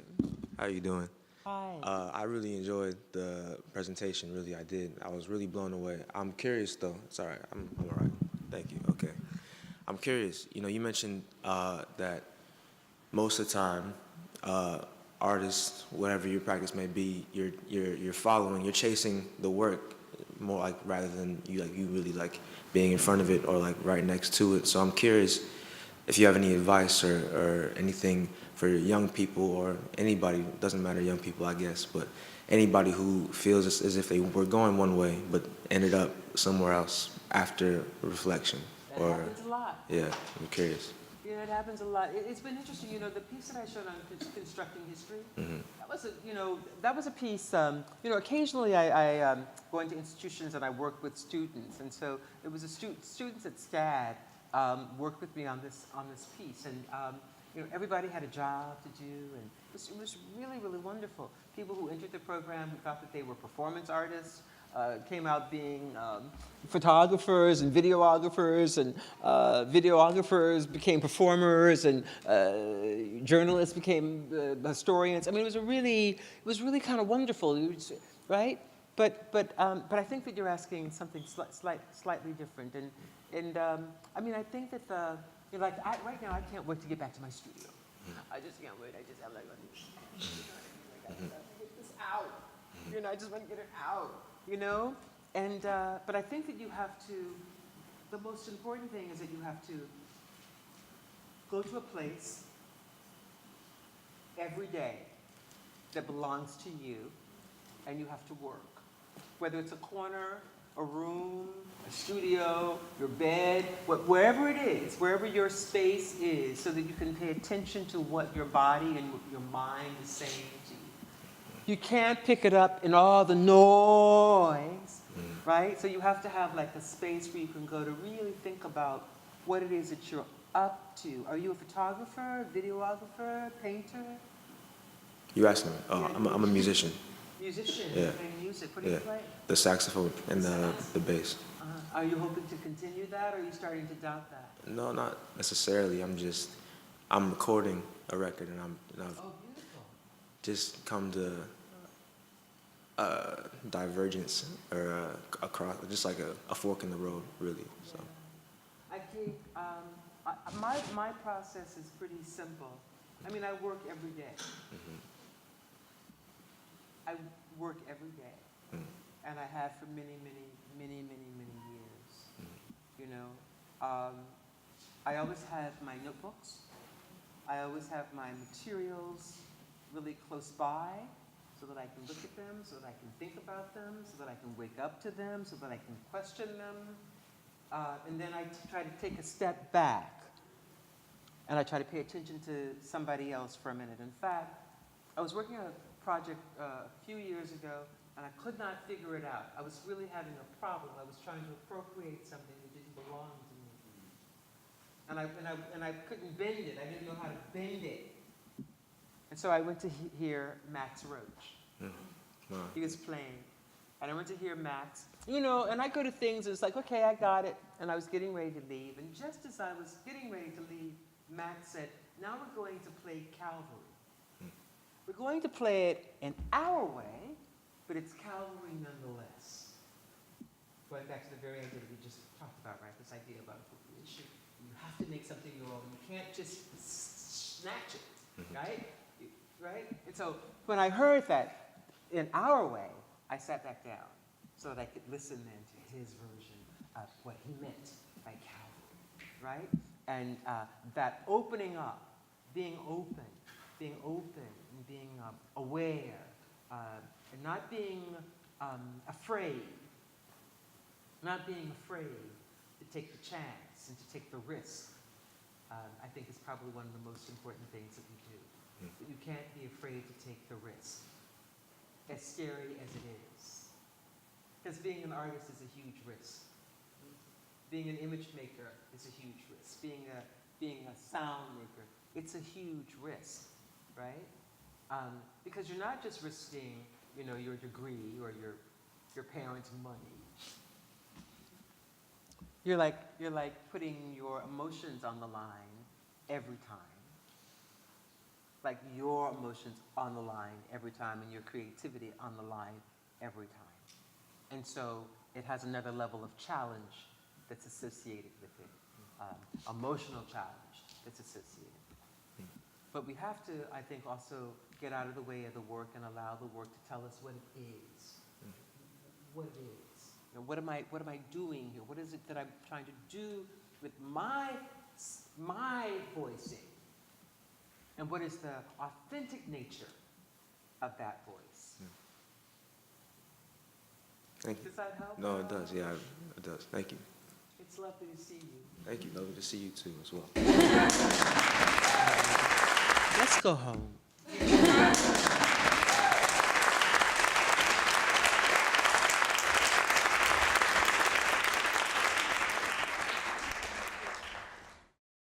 How you doing? Hi. I really enjoyed the presentation, really I did. I was really blown away. I'm curious though, sorry, I'm all right. Thank you, okay. I'm curious, you know, you mentioned that most of the time, artists, whatever your practice may be, you're following, you're chasing the work more like rather than you really like being in front of it or like right next to it. So I'm curious if you have any advice or anything for young people or anybody, doesn't matter young people I guess, but anybody who feels as if they were going one way but ended up somewhere else after reflection. That happens a lot. Yeah, I'm curious. Yeah, it happens a lot. It's been interesting, you know, the piece that I showed on constructing history, that was a piece, occasionally I go into institutions and I work with students, and so it was students at STAD worked with me on this piece, and everybody had a job to do, and it was really, really wonderful. People who entered the program who thought that they were performance artists came out being photographers and videographers, and videographers became performers, and journalists became historians. I mean, it was really kind of wonderful, right? But I think that you're asking something slightly different, and I mean, I think that right now I can't wait to get back to my studio. I just can't wait. I'm like, I gotta get this out. I just want to get it out. And but I think that you have to. The most important thing is that you have to go to a place every day that belongs to you, and you have to work. Whether it's a corner, a room, a studio, your bed, wherever it is, wherever your space is, so that you can pay attention to what your body and what your mind is saying to you. You can't pick it up in all the noise, right? So you have to have like a space where you can go to really think about what it is that you're up to. Are you a photographer, videographer, painter? You asking me? Oh, Yeah, I'm a musician. Musician, Yeah. you play music. What do you play? The saxophone and the bass. Are you hoping to continue that, or are you starting to doubt that? No, not necessarily. I'm recording a record, and I've Oh, beautiful. just come to divergence or across, just like a fork in the road, really. So. I think my process is pretty simple. I mean, I work every day. I work every day, and I have for many years. I always have my notebooks. I always have my materials really close by, so that I can look at them, so that I can think about them, so that I can wake up to them, so that I can question them. And then I try to take a step back, and I try to pay attention to somebody else for a minute. In fact, I was working on a project a few years ago, and I could not figure it out. I was really having a problem. I was trying to appropriate something that didn't belong to me. And I couldn't bend it. I didn't know how to bend it. And so I went to hear Max Roach. Wow. He was playing. And I went to hear Max. And I go to things, and it's like, okay, I got it. And I was getting ready to leave. And just as I was getting ready to leave, Max said, now we're going to play Calvary. We're going to play it in our way, but it's Calvary nonetheless. Going back to the very idea that we just talked about, right? This idea about appropriation. You have to make something your own. You can't just snatch it, right? Right? And so when I heard that in our way, I sat back down so that I could listen then to his version of what he meant by Calvary, right? And that opening up, being open, and being aware, and not being afraid, to take the chance and to take the risk, I think is probably one of the most important things that we do. But you can't be afraid to take the risk, as scary as it is. Because being an artist is a huge risk. Being an image maker is a huge risk. Being a sound maker, it's a huge risk, right? Because you're not just risking, your degree or your parents' money. You're like putting your emotions on the line every time. Like your emotions on the line every time, and your creativity on the line every time. And so it has another level of challenge that's associated with it, emotional challenge that's associated with it. But we have to, I think, also get out of the way of the work and allow the work to tell us what it is. What it is. And what am I doing here? What is it that I'm trying to do with my voicing? And what is the authentic nature of that voice? Thank you. Does that help? No, it does. Yeah, it does. Thank you. It's lovely to see you. Thank you. Lovely to see you too as well. Let's go home.